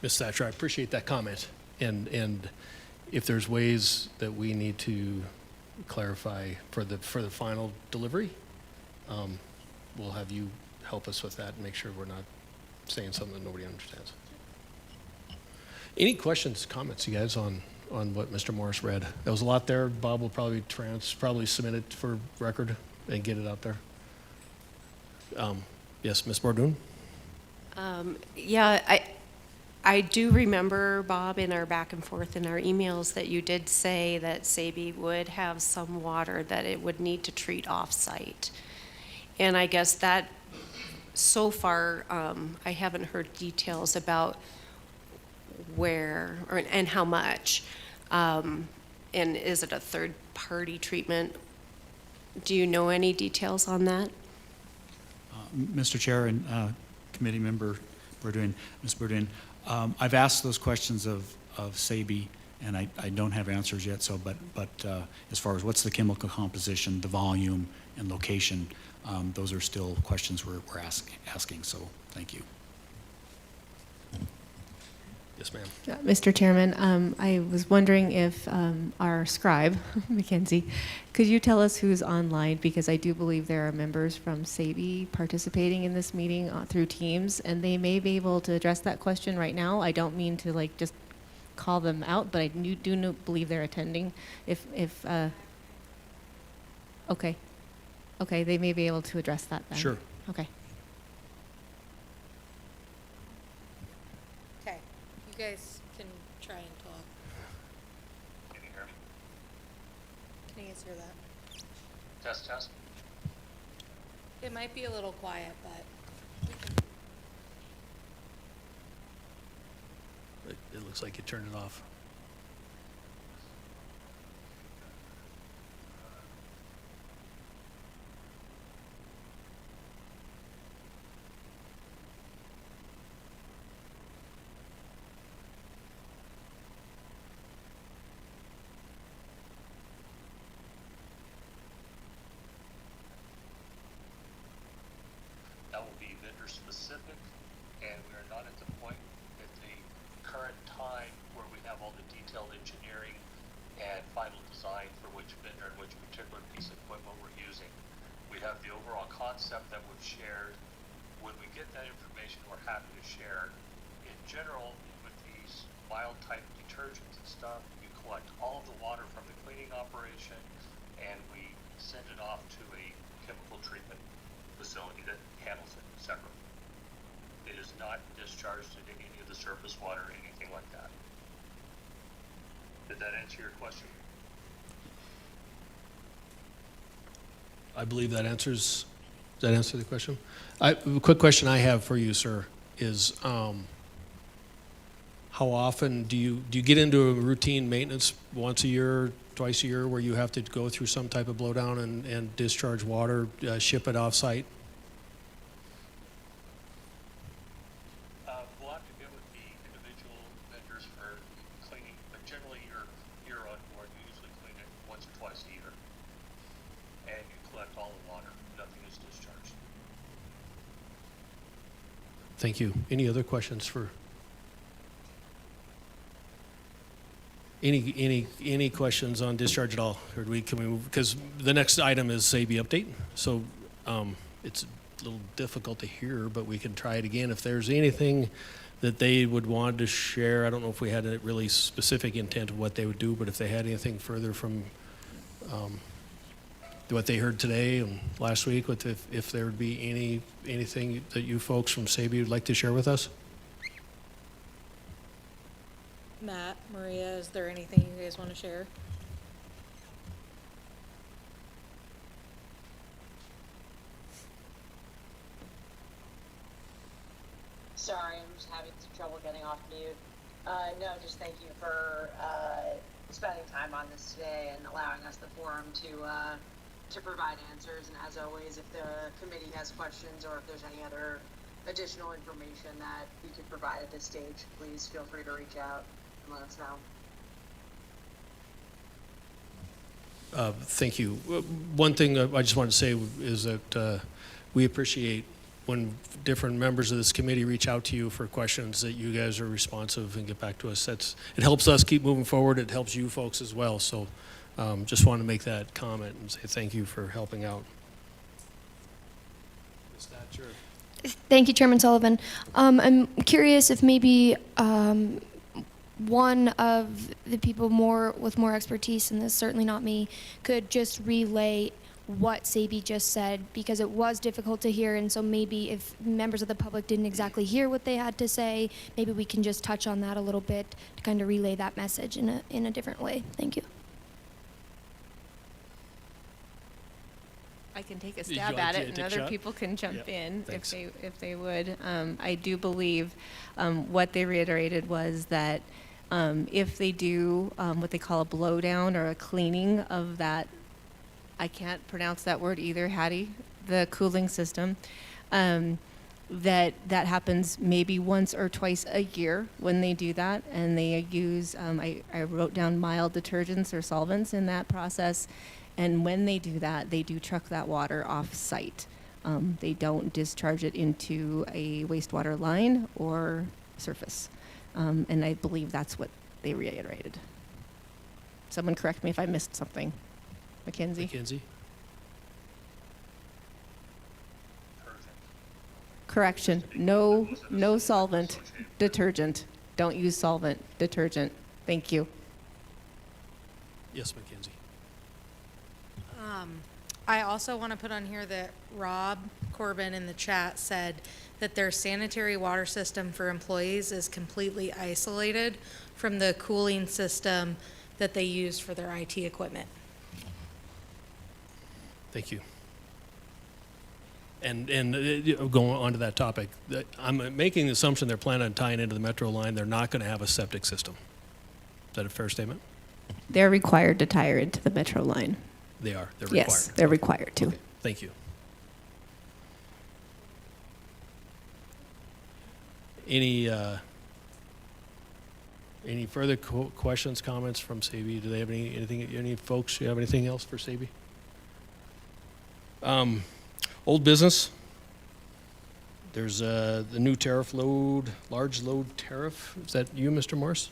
Ms. Thatcher, I appreciate that comment. And if there's ways that we need to clarify for the final delivery, we'll have you help us with that and make sure we're not saying something that nobody understands. Any questions, comments, you guys, on what Mr. Morris read? There was a lot there. Bob will probably submit it for record and get it out there. Yes, Ms. Bordoon? Yeah, I do remember, Bob, in our back and forth in our emails that you did say that Sabi would have some water that it would need to treat off-site. And I guess that, so far, I haven't heard details about where and how much. And is it a third-party treatment? Do you know any details on that? Mr. Chair and Committee Member Bordoon, Ms. Bordoon, I've asked those questions of Sabi, and I don't have answers yet. So, but as far as what's the chemical composition, the volume, and location, those are still questions we're asking. So, thank you. Yes, ma'am. Mr. Chairman, I was wondering if our scribe, Mackenzie, could you tell us who's online? Because I do believe there are members from SABE participating in this meeting through Teams, and they may be able to address that question right now. I don't mean to just call them out, but I do believe they're attending. Okay, they may be able to address that then. Sure. Okay. Okay, you guys can try and talk. Can you hear me? Can you guys hear that? Test, test. It might be a little quiet, but It looks like you turned it off. That will be vendor specific, and we are not at the point at the current time where we have all the detailed engineering and final design for which vendor and which particular piece of equipment we're using. We have the overall concept that we've shared. When we get that information, we're happy to share. In general, with these mild type detergents and stuff, you collect all of the water from the cleaning operation, and we send it off to a chemical treatment facility that handles it separately. It is not discharged into any of the surface water or anything like that. Did that answer your question? I believe that answers, does that answer the question? A quick question I have for you, sir, is how often do you get into a routine maintenance once a year, twice a year, where you have to go through some type of blowdown and discharge water, ship it off-site? We'll have to get with the individual vendors for cleaning, but generally you're on board. You usually clean it once or twice a year. And you collect all the water. Nothing is discharged. Thank you. Any other questions for? Any questions on discharge at all? Or can we move? Because the next item is SABE update. So it's a little difficult to hear, but we can try it again. If there's anything that they would want to share, I don't know if we had a really specific intent of what they would do, but if they had anything further from what they heard today and last week, if there would be anything that you folks from SABE would like to share with us? Matt, Maria, is there anything you guys want to share? Sorry, I'm just having some trouble getting off mute. No, just thank you for spending time on this today and allowing us the forum to provide answers. And as always, if the committee has questions or if there's any other additional information that we could provide at this stage, please feel free to reach out and let us know. Thank you. One thing I just wanted to say is that we appreciate when different members of this committee reach out to you for questions, that you guys are responsive and get back to us. It helps us keep moving forward. It helps you folks as well. So just want to make that comment and say thank you for helping out. Is that your... Thank you, Chairman Sullivan. I'm curious if maybe one of the people with more expertise in this, certainly not me, could just relay what SABE just said, because it was difficult to hear, and so maybe if members of the public didn't exactly hear what they had to say, maybe we can just touch on that a little bit to kind of relay that message in a different way. Thank you. I can take a stab at it, and other people can jump in if they would. I do believe what they reiterated was that if they do what they call a blowdown or a cleaning of that, I can't pronounce that word either, Hattie, the cooling system, that happens maybe once or twice a year when they do that, and they use, I wrote down mild detergents or solvents in that process. And when they do that, they do truck that water off-site. They don't discharge it into a wastewater line or surface. And I believe that's what they reiterated. Someone correct me if I missed something. Mackenzie? Mackenzie? Correction. No solvent, detergent. Don't use solvent, detergent. Thank you. Yes, Mackenzie. I also want to put on here that Rob Corbin in the chat said that their sanitary water system for employees is completely isolated from the cooling system that they use for their IT equipment. Thank you. And going on to that topic, I'm making the assumption they're planning on tying into the metro line. They're not going to have a septic system. Is that a fair statement? They're required to tie into the metro line. They are. They're required. Yes, they're required to. Okay. Thank you. Any further questions, comments from SABE? Do they have any folks? You have anything else for SABE? Old business. There's the new tariff large load tariff. Is that you, Mr. Morris?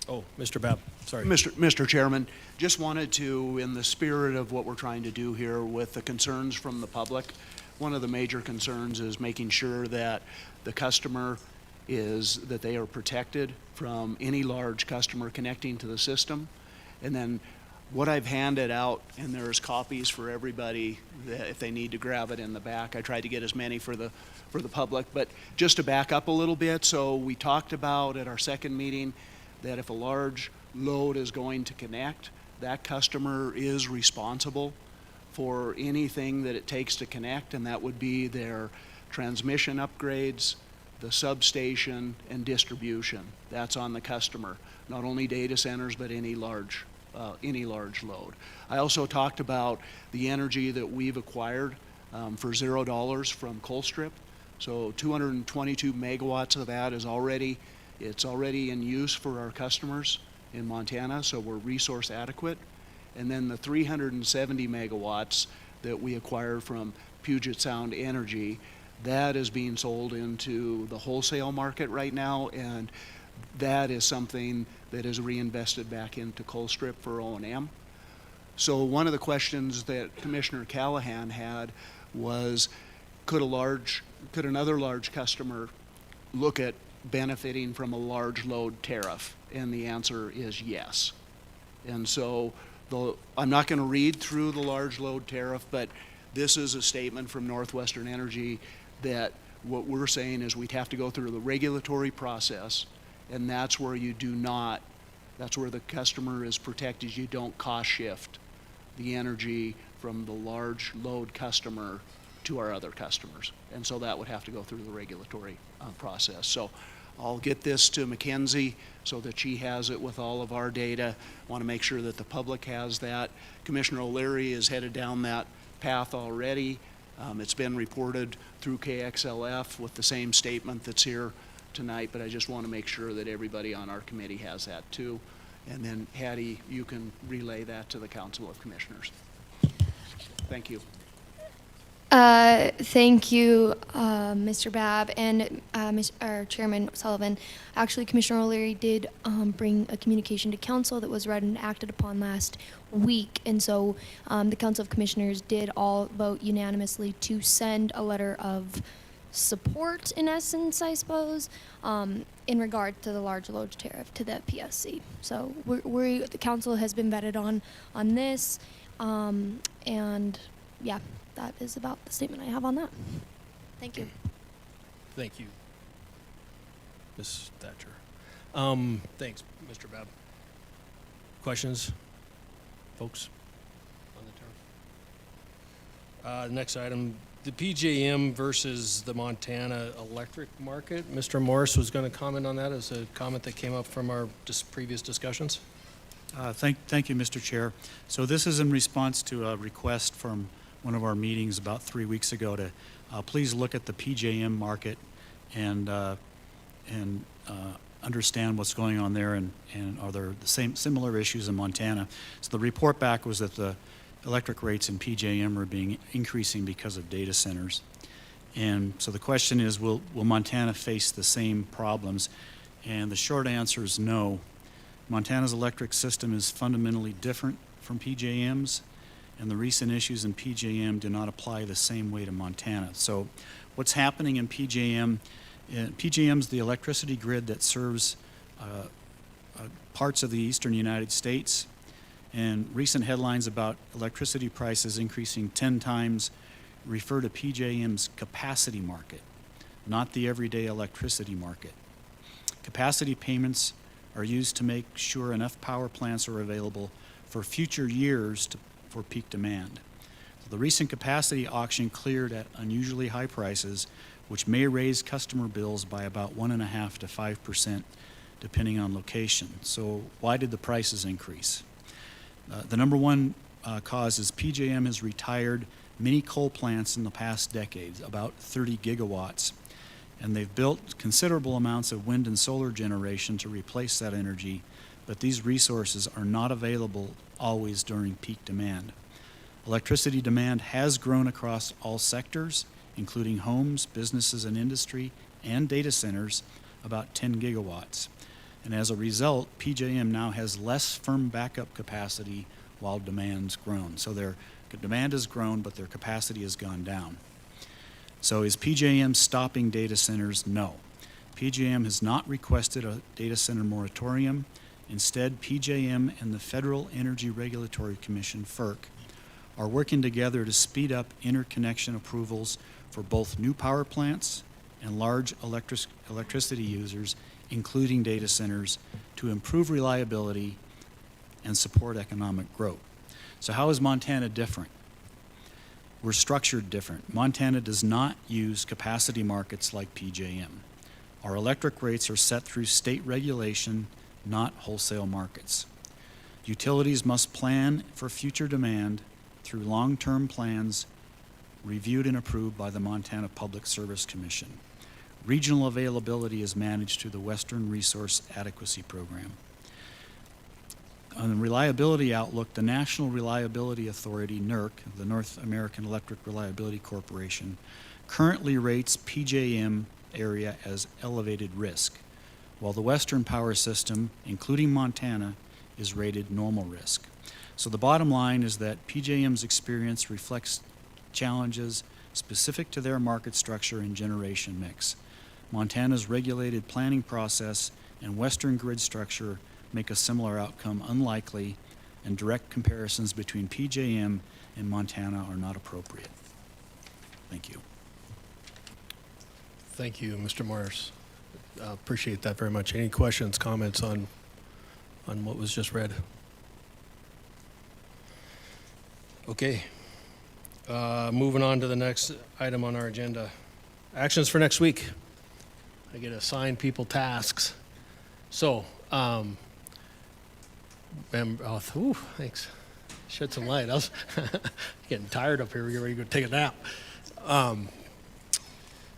Oh, Mr. Babb, sorry. Mr. Chairman, just wanted to, in the spirit of what we're trying to do here with the concerns from the public, one of the major concerns is making sure that the customer that they are protected from any large customer connecting to the system. And then what I've handed out, and there's copies for everybody that if they need to grab it in the back. I tried to get as many for the public, but just to back up a little bit, so we talked about at our second meeting that if a large load is going to connect, that customer is responsible for anything that it takes to connect, and that would be their transmission upgrades, the substation, and distribution. That's on the customer, not only data centers, but any large load. I also talked about the energy that we've acquired for $0 from Colstrip. So 222 megawatts of that is already in use for our customers in Montana, so we're resource adequate. And then the 370 megawatts that we acquired from Puget Sound Energy, that is being sold into the wholesale market right now, and that is something that is reinvested back into Colstrip for O&M. So one of the questions that Commissioner Callahan had was, could another large customer look at benefiting from a large load tariff? And the answer is yes. And so I'm not going to read through the large load tariff, but this is a statement from Northwestern Energy that what we're saying is we'd have to go through the regulatory process, and that's where that's where the customer is protected. You don't cost shift the energy from the large load customer to our other customers. And so that would have to go through the regulatory process. So I'll get this to Mackenzie so that she has it with all of our data. Want to make sure that the public has that. Commissioner O'Leary is headed down that path already. It's been reported through KXLF with the same statement that's here tonight, but I just want to make sure that everybody on our committee has that too. And then Hattie, you can relay that to the Council of Commissioners. Thank you. Thank you, Mr. Babb and Chairman Sullivan. Actually, Commissioner O'Leary did bring a communication to council that was read and acted upon last week, and so the Council of Commissioners did all vote unanimously to send a letter of support, in essence, I suppose, in regard to the large load tariff to the PSC. So the council has been vetted on this, and yeah. That is about the statement I have on that. Thank you. Thank you, Ms. Thatcher. Thanks, Mr. Babb. Questions, folks, on the tariff? Next item, the PJM versus the Montana electric market. Mr. Morris was going to comment on that as a comment that came up from our previous discussions. Thank you, Mr. Chair. So this is in response to a request from one of our meetings about 3 weeks ago to please look at the PJM market and understand what's going on there and are there the similar issues in Montana. So the report back was that the electric rates in PJM are increasing because of data centers. And so the question is, will Montana face the same problems? And the short answer is no. Montana's electric system is fundamentally different from PJM's, and the recent issues in PJM do not apply the same way to Montana. So what's happening in PJM, PJM is the electricity grid that serves parts of the eastern United States, and recent headlines about electricity prices increasing 10 times refer to PJM's capacity market, not the everyday electricity market. Capacity payments are used to make sure enough power plants are available for future years for peak demand. So the recent capacity auction cleared at unusually high prices, which may raise customer bills by about 1.5% to 5%, depending on location. So why did the prices increase? The number one cause is PJM has retired many coal plants in the past decades, about 30 gigawatts, and they've built considerable amounts of wind and solar generation to replace that energy, but these resources are not available always during peak demand. Electricity demand has grown across all sectors, including homes, businesses and industry, and data centers, about 10 gigawatts. And as a result, PJM now has less firm backup capacity while demand's grown. So their demand has grown, but their capacity has gone down. So is PJM stopping data centers? No. PJM has not requested a data center moratorium, Instead, PJM and the Federal Energy Regulatory Commission, FERC, are working together to speed up interconnection approvals for both new power plants and large electricity users, including data centers, to improve reliability and support economic growth. So how is Montana different? We're structured different. Montana does not use capacity markets like PJM. Our electric rates are set through state regulation, not wholesale markets. Utilities must plan for future demand through long-term plans reviewed and approved by the Montana Public Service Commission. Regional availability is managed through the Western Resource Adequacy Program. On the reliability outlook, the National Reliability Authority, NERC, the North American Electric Reliability Corporation, currently rates PJM area as elevated risk, while the Western Power System, including Montana, is rated normal risk. So the bottom line is that PJM's experience reflects challenges specific to their market structure and generation mix. Montana's regulated planning process and Western grid structure make a similar outcome unlikely, and direct comparisons between PJM and Montana are not appropriate. Thank you. Thank you, Mr. Morris. Appreciate that very much. Any questions, comments on what was just read? Okay. Moving on to the next item on our agenda. Actions for next week. I get to assign people tasks. So, thanks. Shed some light. I was getting tired up here. We're getting ready to go take a nap.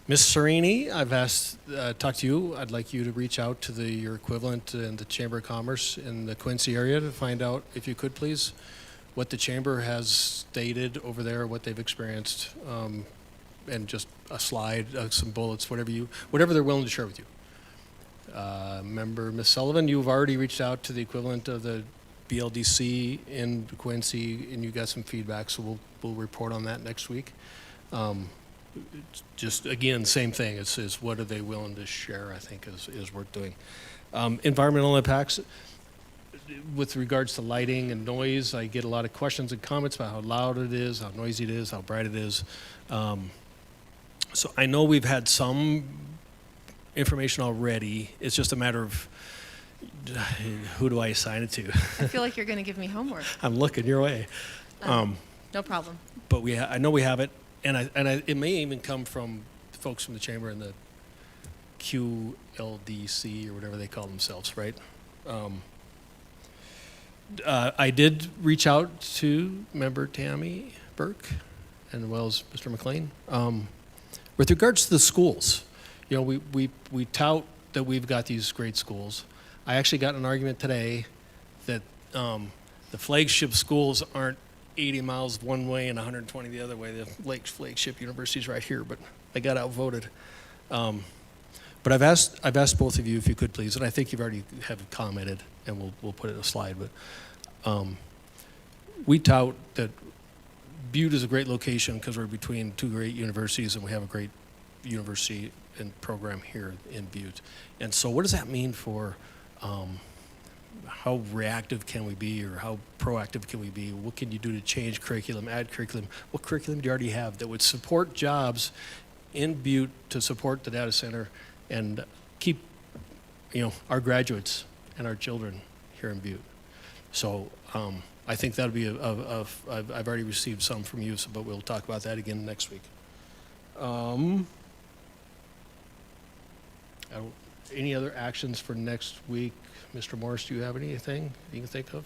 Ms. Serini, I've talked to you. I'd like you to reach out to your equivalent in the Chamber of Commerce in the Quincy area to find out, if you could please, what the Chamber has stated over there, what they've experienced, and just a slide, some bullets, whatever they're willing to share with you. Member Ms. Sullivan, you've already reached out to the equivalent of the BLDC in Quincy, and you got some feedback, so we'll report on that next week. Just again, same thing. It's what are they willing to share, I think is worth doing. Environmental impacts. With regards to lighting and noise, I get a lot of questions and comments about how loud it is, how noisy it is, how bright it is. So I know we've had some information already. It's just a matter of who do I assign it to? I feel like you're going to give me homework. I'm looking your way. No problem. But I know we have it, and it may even come from folks from the Chamber and the QLDC or whatever they call themselves, right? I did reach out to Member Tammy Burke, and as well as Mr. McLean. With regards to the schools, we tout that we've got these great schools. I actually got in an argument today that the flagship schools aren't 80 miles one way and 120 the other way. The flagship university's right here, but I got outvoted. But I've asked both of you if you could please, and I think you've already have commented, and we'll put it in a slide. But we tout that Butte is a great location because we're between two great universities, and we have a great university and program here in Butte. And so, what does that mean for how reactive can we be, or how proactive can we be? What can you do to change curriculum, add curriculum? What curriculum do you already have that would support jobs in Butte to support the data center and keep, our graduates and our children here in Butte? So I think that'll be I've already received some from you, but we'll talk about that again next week. Any other actions for next week? Mr. Morris, do you have anything you can think of?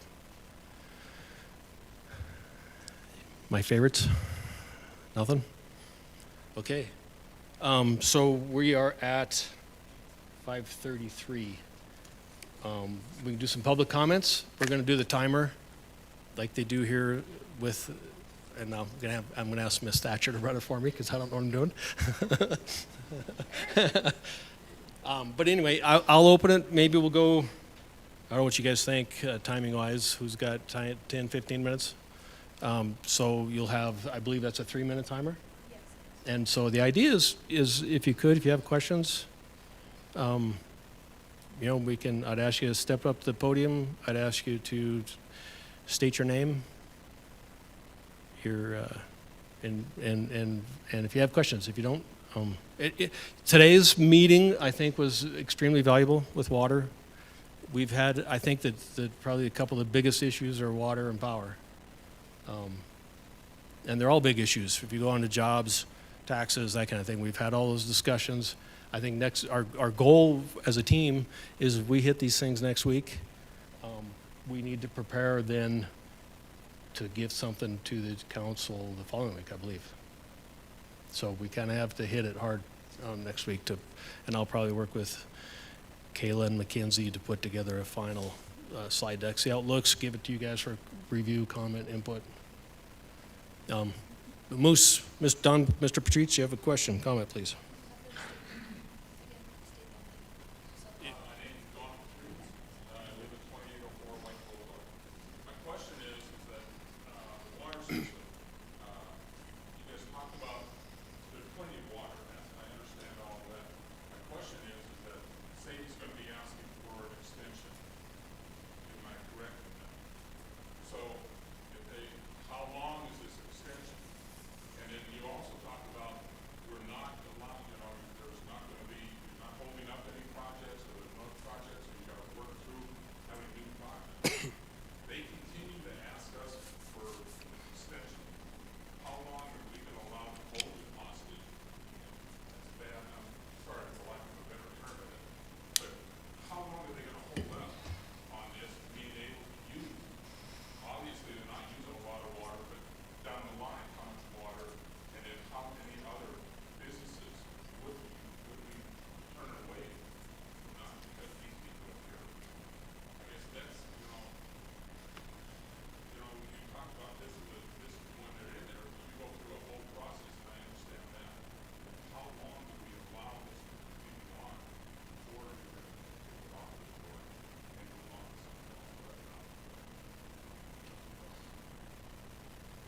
My favorites? Nothing? Okay. So we are at 5:33. We can do some public comments. We're going to do the timer like they do here with, and I'm going to ask Ms. Thatcher to run it for me because I don't know what I'm doing. But anyway, I'll open it. Maybe we'll go, I don't know what you guys think, timing-wise. Who's got 10, 15 minutes? So you'll have, I believe that's a 3-minute timer? Yes. And so the idea is if you have questions, I'd ask you to step up to the podium. I'd ask you to state your name, and if you have questions. If you don't, today's meeting, I think, was extremely valuable with water. We've had, I think that probably a couple of the biggest issues are water and power. And they're all big issues. If you go on to jobs, taxes, that kind of thing, we've had all those discussions. I think our goal as a team is if we hit these things next week, we need to prepare then to give something to the council the following week, I believe. So we kind of have to hit it hard next week and I'll probably work with Kayla and Mackenzie to put together a final slide deck. See how it looks, give it to you guys for review, comment, input. Moose, Mr. Patrice, you have a question, comment, please.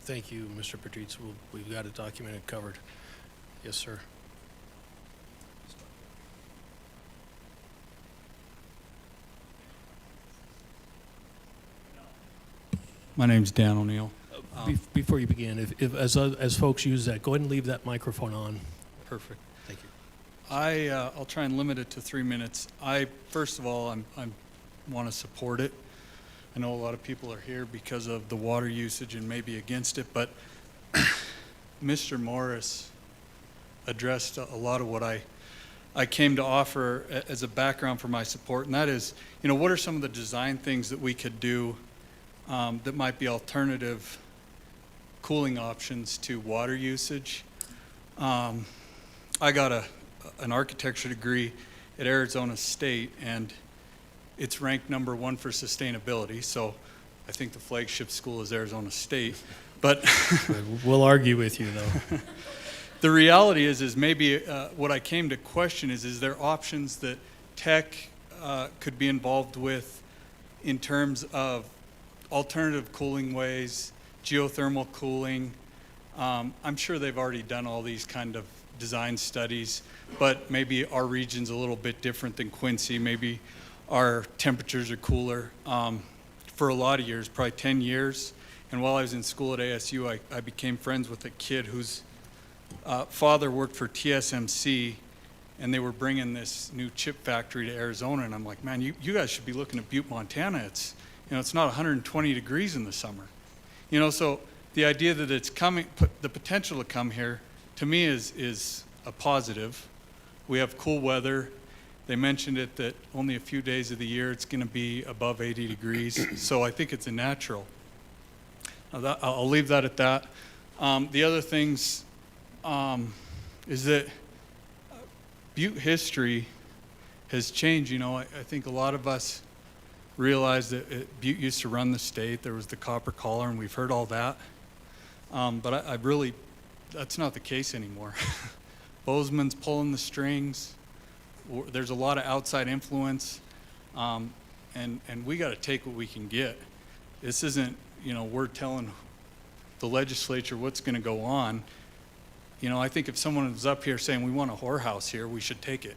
Thank you, Mr. Patrice. We've got it documented, covered. Yes, sir. My name's Dan O'Neill. Before you begin, if as folks use that, go ahead and leave that microphone on. Perfect. Thank you. I'll try and limit it to 3 minutes. First of all, I want to support it. I know a lot of people are here because of the water usage and maybe against it, but Mr. Morris addressed a lot of what I came to offer as a background for my support, and that is, what are some of the design things that we could do that might be alternative cooling options to water usage? I got an architecture degree at Arizona State, and it's ranked #1 for sustainability, so I think the flagship school is Arizona State. But we'll argue with you, though. The reality is maybe what I came to question is there options that tech could be involved with in terms of alternative cooling ways, geothermal cooling? I'm sure they've already done all these kind of design studies, but maybe our region's a little bit different than Quincy. Maybe our temperatures are cooler. For a lot of years, probably 10 years, and while I was in school at ASU, I became friends with a kid whose father worked for TSMC, and they were bringing this new chip factory to Arizona, and I'm like, man, you guys should be looking at Butte, Montana. It's not 120 degrees in the summer. So the idea that it's coming, the potential to come here, to me is a positive. We have cool weather. They mentioned it that only a few days of the year it's going to be above 80 degrees, so I think it's a natural. I'll leave that at that. The other things is that Butte history has changed. I think a lot of us realize that Butte used to run the state. There was the copper collar, and we've heard all that. But that's not the case anymore. Bozeman's pulling the strings. There's a lot of outside influence, and we got to take what we can get. This isn't, we're telling the legislature what's going to go on. I think if someone was up here saying we want a whorehouse here, we should take it.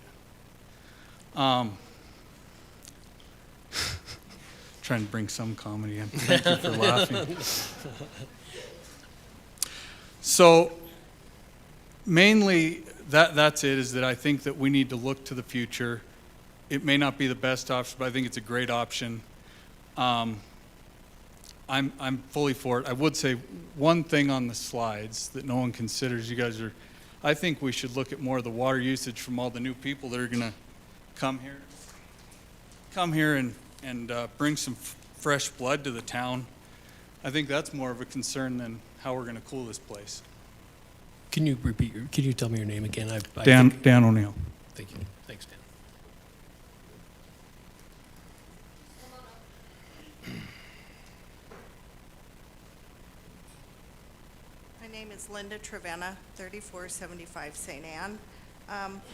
trying to bring some comedy in. Thank you for laughing. So mainly, that's it, is that I think that we need to look to the future. It may not be the best option, but I think it's a great option. I'm fully for it. I would say one thing on the slides that no one considers. You guys are, I think we should look at more of the water usage from all the new people that are going to come here and bring some fresh blood to the town. I think that's more of a concern than how we're going to cool this place. Can you tell me your name again? Dan O'Neill. Thank you. Thanks, Dan. My name is Linda Trevena, 3475 St. Anne.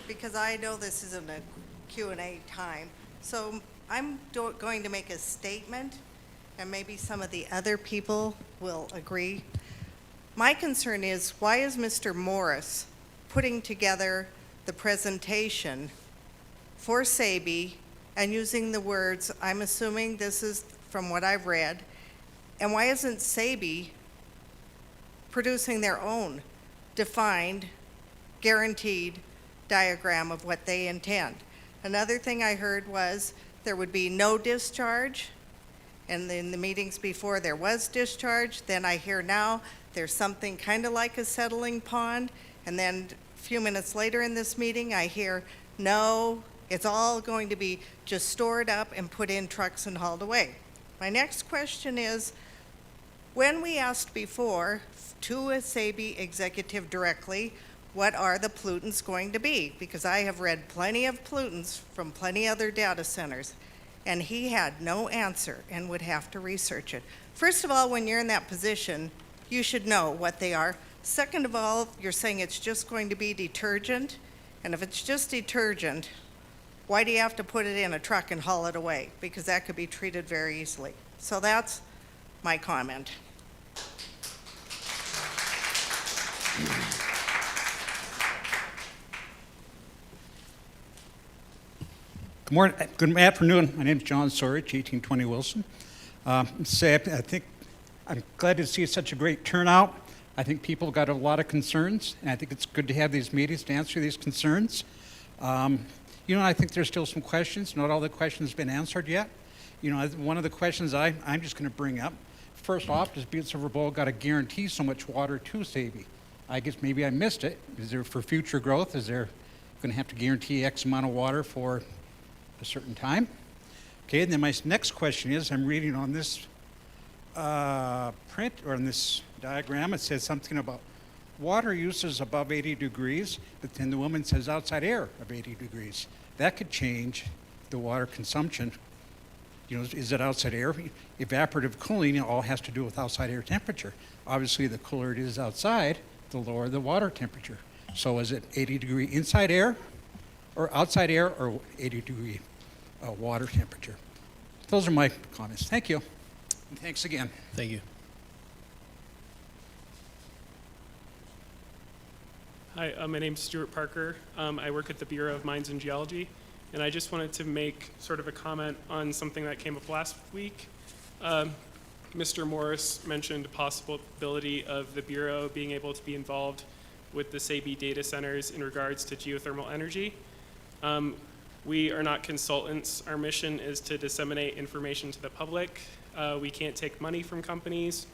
Because I know this isn't a Q&A time, so I'm going to make a statement, and maybe some of the other people will agree. My concern is, why is Mr. Morris putting together the presentation for SABE and using the words, I'm assuming this is from what I've read, and why isn't SABE producing their own defined, guaranteed diagram of what they intend? Another thing I heard was there would be no discharge, and in the meetings before there was discharge. Then I hear now there's something kind of like a settling pond, and then a few minutes later in this meeting I hear, no, it's all going to be just stored up and put in trucks and hauled away. My next question is, when we asked before to a SABE executive directly, what are the pollutants going to be? Because I have read plenty of pollutants from plenty other data centers, and he had no answer and would have to research it. First of all, when you're in that position, you should know what they are. Second of all, you're saying it's just going to be detergent, and if it's just detergent, why do you have to put it in a truck and haul it away? Because that could be treated very easily. So that's my comment. Good morning. Good afternoon. My name is John Sorich, 1820 Wilson. I'm glad to see such a great turnout. I think people got a lot of concerns, and I think it's good to have these meetings to answer these concerns. I think there's still some questions. Not all the questions have been answered yet. One of the questions I'm just going to bring up, first off, does Butte-Silver Bowl got to guarantee so much water to SABE? I guess maybe I missed it. Is there, for future growth, is there going to have to guarantee X amount of water for a certain time? Okay, and then my next question is, I'm reading on this print, or in this diagram, it says something about water uses above 80 degrees, but then the woman says outside air of 80 degrees. That could change the water consumption. Is it outside air? Evaporative cooling all has to do with outside air temperature. Obviously, the cooler it is outside, the lower the water temperature. So is it 80 degree inside air, or outside air, or 80 degree water temperature? Those are my comments. Thank you. And thanks again. Thank you. Hi, my name's Stuart Parker. I work at the Bureau of Mines and Geology, and I just wanted to make sort of a comment on something that came up last week. Mr. Morris mentioned a possibility of the Bureau being able to be involved with the SABE data centers in regards to geothermal energy. We are not consultants. Our mission is to disseminate information to the public. We can't take money from companies.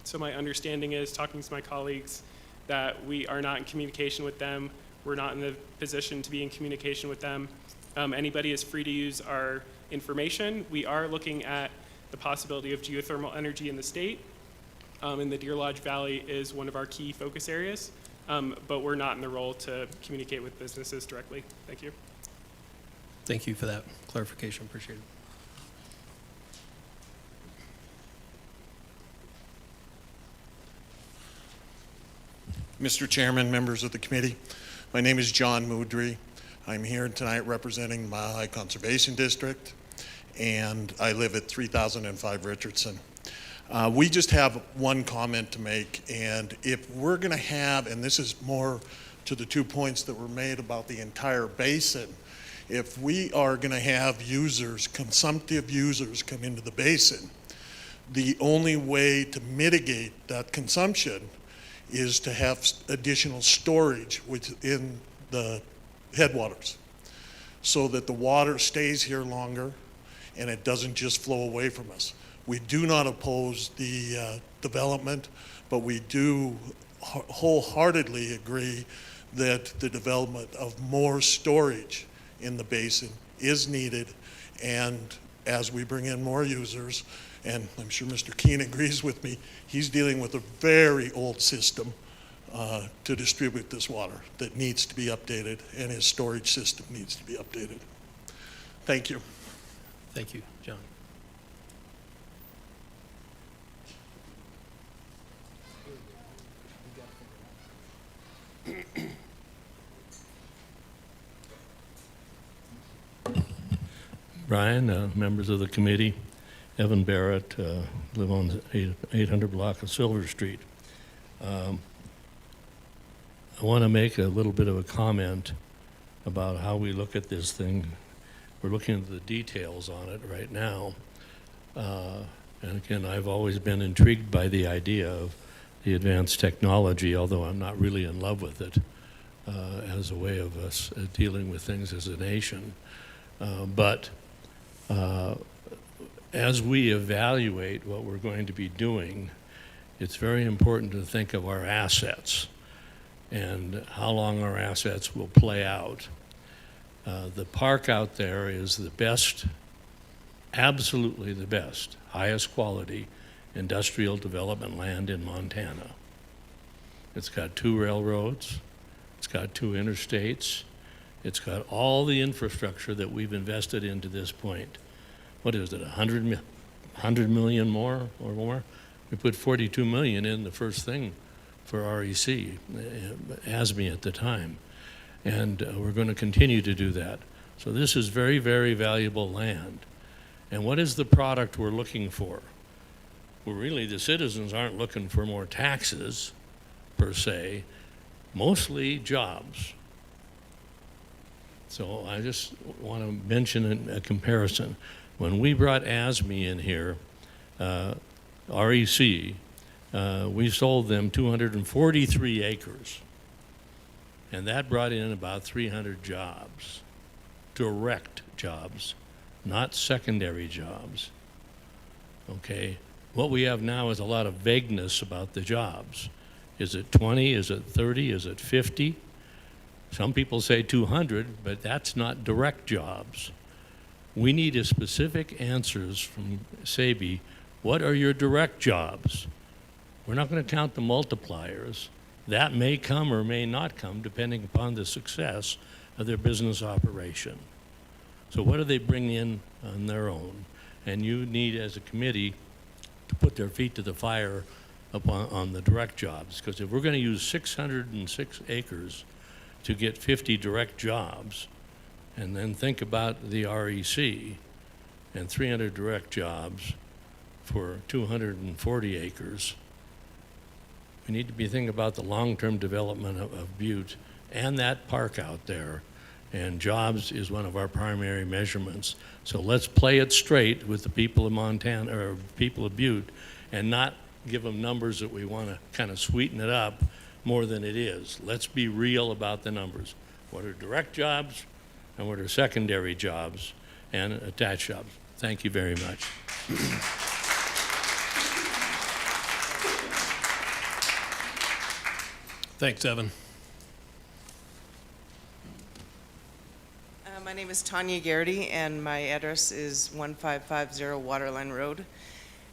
So my understanding is, talking to my colleagues, that we are not in communication with them. We're not in the position to be in communication with them. Anybody is free to use our information. We are looking at the possibility of geothermal energy in the state, and the Deer Lodge Valley is one of our key focus areas, but we're not in the role to communicate with businesses directly. Thank you. Thank you for that clarification. Appreciate it. Mr. Chairman, members of the committee, my name is John Moudry. I'm here tonight representing Mile High Conservation District, and I live at 3005 Richardson. We just have one comment to make, and if we're going to have, and this is more to the 2 points that were made about the entire basin, If we are going to have users, consumptive users, come into the basin, the only way to mitigate that consumption is to have additional storage within the headwaters so that the water stays here longer and it doesn't just flow away from us. We do not oppose the development, but we do wholeheartedly agree that the development of more storage in the basin is needed, and as we bring in more users, and I'm sure Mr. Keene agrees with me, he's dealing with a very old system to distribute this water that needs to be updated, and his storage system needs to be updated. Thank you. Thank you, John. Brian, members of the committee, Evan Barrett, live on the 800 block of Silver Street. I want to make a little bit of a comment about how we look at this thing. We're looking at the details on it right now. And again, I've always been intrigued by the idea of the advanced technology, although I'm not really in love with it as a way of us dealing with things as a nation. But as we evaluate what we're going to be doing, it's very important to think of our assets and how long our assets will play out. The park out there is the best, absolutely the best, highest quality industrial development land in Montana. It's got 2 railroads, it's got 2 interstates, it's got all the infrastructure that we've invested into this point. What is it, 100 million more or more? We put 42 million in the first thing for REC, ASME at the time. And we're going to continue to do that. So this is very, very valuable land. And what is the product we're looking for? Well, really, the citizens aren't looking for more taxes, per se, mostly jobs. So I just want to mention a comparison. When we brought ASME in here, REC, we sold them 243 acres. And that brought in about 300 jobs, direct jobs, not secondary jobs. Okay, what we have now is a lot of vagueness about the jobs. Is it 20, is it 30, is it 50? Some people say 200, but that's not direct jobs. We need a specific answers from SABE. What are your direct jobs? We're not going to count the multipliers. That may come or may not come depending upon the success of their business operation. So what do they bring in on their own? And you need, as a committee, to put their feet to the fire on the direct jobs. Because if we're going to use 606 acres to get 50 direct jobs, and then think about the REC and 300 direct jobs for 240 acres, we need to be thinking about the long-term development of Butte and that park out there. And jobs is one of our primary measurements. So let's play it straight with the people of Montana, or people of Butte, and not give them numbers that we want to kind of sweeten it up more than it is. Let's be real about the numbers. What are direct jobs and what are secondary jobs and attached jobs? Thank you very much. Thanks, Evan. My name is Tanya Garrity, and my address is 1550 Waterline Road.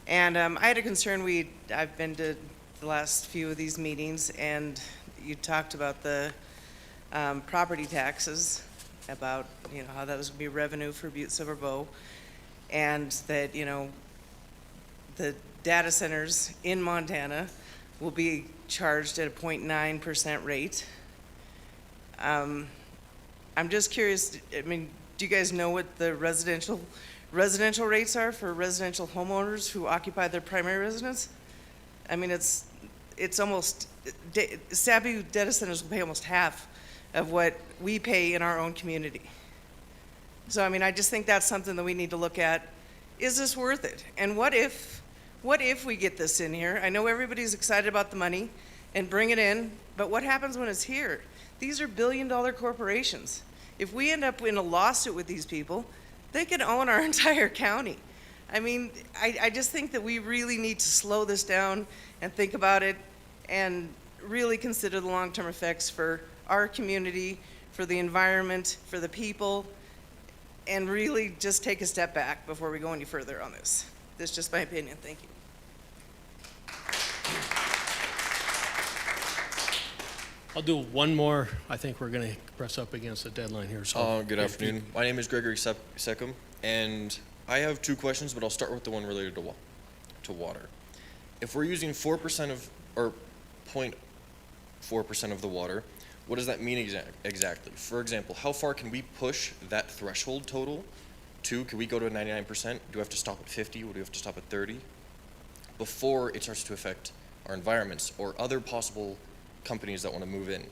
And I had a concern. I've been to the last few of these meetings, and you talked about the property taxes, about how that was going to be revenue for Butte-Silver Bow, and that the data centers in Montana will be charged at a 0.9% rate. I'm just curious, I mean, do you guys know what the residential rates are for residential homeowners who occupy their primary residence? I mean, it's almost, Sabu data centers will pay almost half of what we pay in our own community. So, I mean, I just think that's something that we need to look at. Is this worth it? And what if we get this in here? I know everybody's excited about the money and bring it in, but what happens when it's here? These are billion-dollar corporations. If we end up in a lawsuit with these people, they could own our entire county. I mean, I just think that we really need to slow this down and think about it and really consider the long-term effects for our community, for the environment, for the people, and really just take a step back before we go any further on this. That's just my opinion. Thank you. I'll do one more. I think we're going to press up against the deadline here. So good afternoon. My name is Gregory Seckham, and I have two questions, but I'll start with the one related to water. If we're using 4% of, or 0.4% of the water, what does that mean exactly? For example, how far can we push that threshold total to? Can we go to 99%? Do we have to stop at 50? Would we have to stop at 30? Before it starts to affect our environments or other possible companies that want to move in.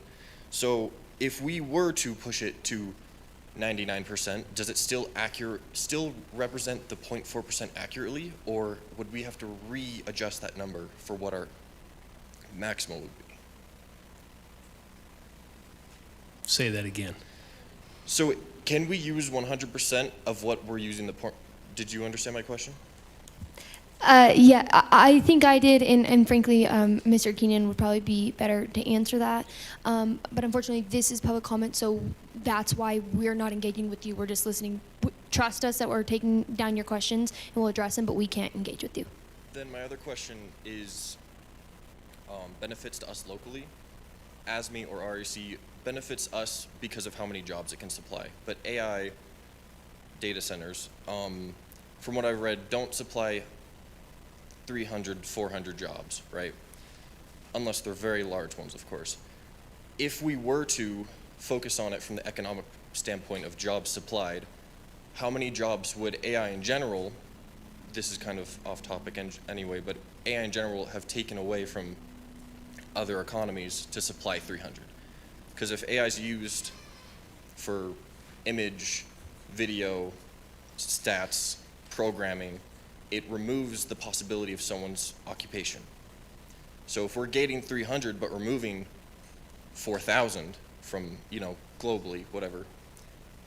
So if we were to push it to 99%, does it still represent the 0.4% accurately, or would we have to readjust that number for what our maximum would be? Say that again. So can we use 100% of what we're using did you understand my question? Yeah, I think I did, and frankly, Mr. Keenan would probably be better to answer that. But unfortunately, this is public comment, so that's why we're not engaging with you. We're just listening. Trust us that we're taking down your questions, and we'll address them, but we can't engage with you. Then my other question is benefits to us locally. ASME or REC benefits us because of how many jobs it can supply. But AI data centers, from what I've read, don't supply 300, 400 jobs, right? Unless they're very large ones, of course. If we were to focus on it from the economic standpoint of jobs supplied, how many jobs would AI in general, this is kind of off topic anyway, but AI in general have taken away from other economies to supply 300? Because if AI is used for image, video, stats, programming, it removes the possibility of someone's occupation. So if we're gating 300 but removing 4,000 from, globally, whatever,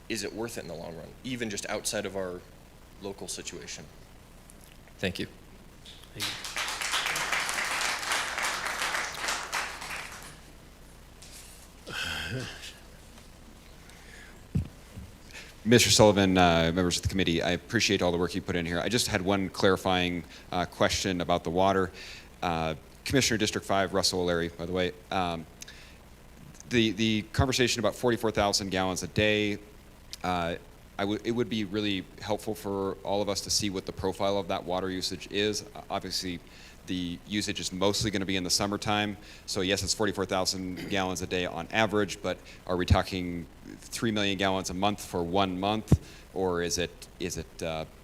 is it worth it in the long run, even just outside of our local situation? Thank you. Thank you. Mr. Sullivan, members of the committee, I appreciate all the work you put in here. I just had one clarifying question about the water. Commissioner District 5, Russell O'Leary, by the way, the conversation about 44,000 gallons a day, it would be really helpful for all of us to see what the profile of that water usage is. Obviously, the usage is mostly going to be in the summertime. So yes, it's 44,000 gallons a day on average, but are we talking 3 million gallons a month for 1 month, or is it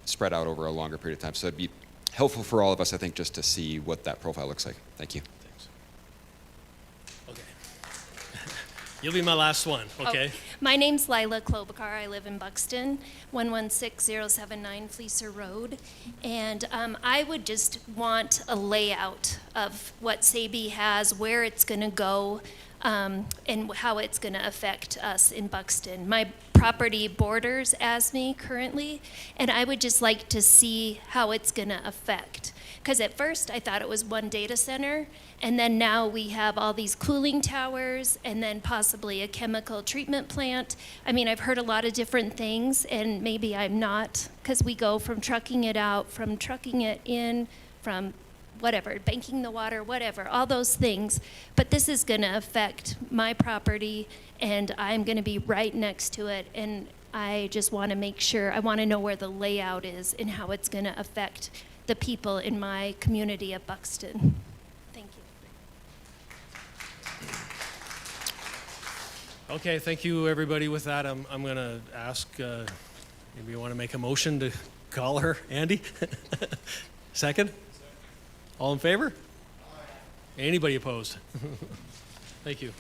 spread out over a longer period of time? So it'd be helpful for all of us, I think, just to see what that profile looks like. Thank you. Thanks. Okay. You'll be my last one, okay? Oh, my name's Lila Klobuchar. I live in Buxton, 116079 Fleecer Road. And I would just want a layout of what SABE has, where it's going to go, and how it's going to affect us in Buxton. My property borders ASME currently, and I would just like to see how it's going to affect. Because at first I thought it was one data center, and then now we have all these cooling towers, and then possibly a chemical treatment plant. I mean, I've heard a lot of different things, and maybe I'm not, because we go from trucking it out, from trucking it in, from whatever, banking the water, whatever, all those things. But this is going to affect my property, and I'm going to be right next to it, and I just want to make sure, I want to know where the layout is and how it's going to affect the people in my community of Buxton. Thank you. Okay, thank you, everybody. With that, I'm going to ask, maybe you want to make a motion to call her, Andy? Second? All in favor? Aye. Anybody opposed? Thank you.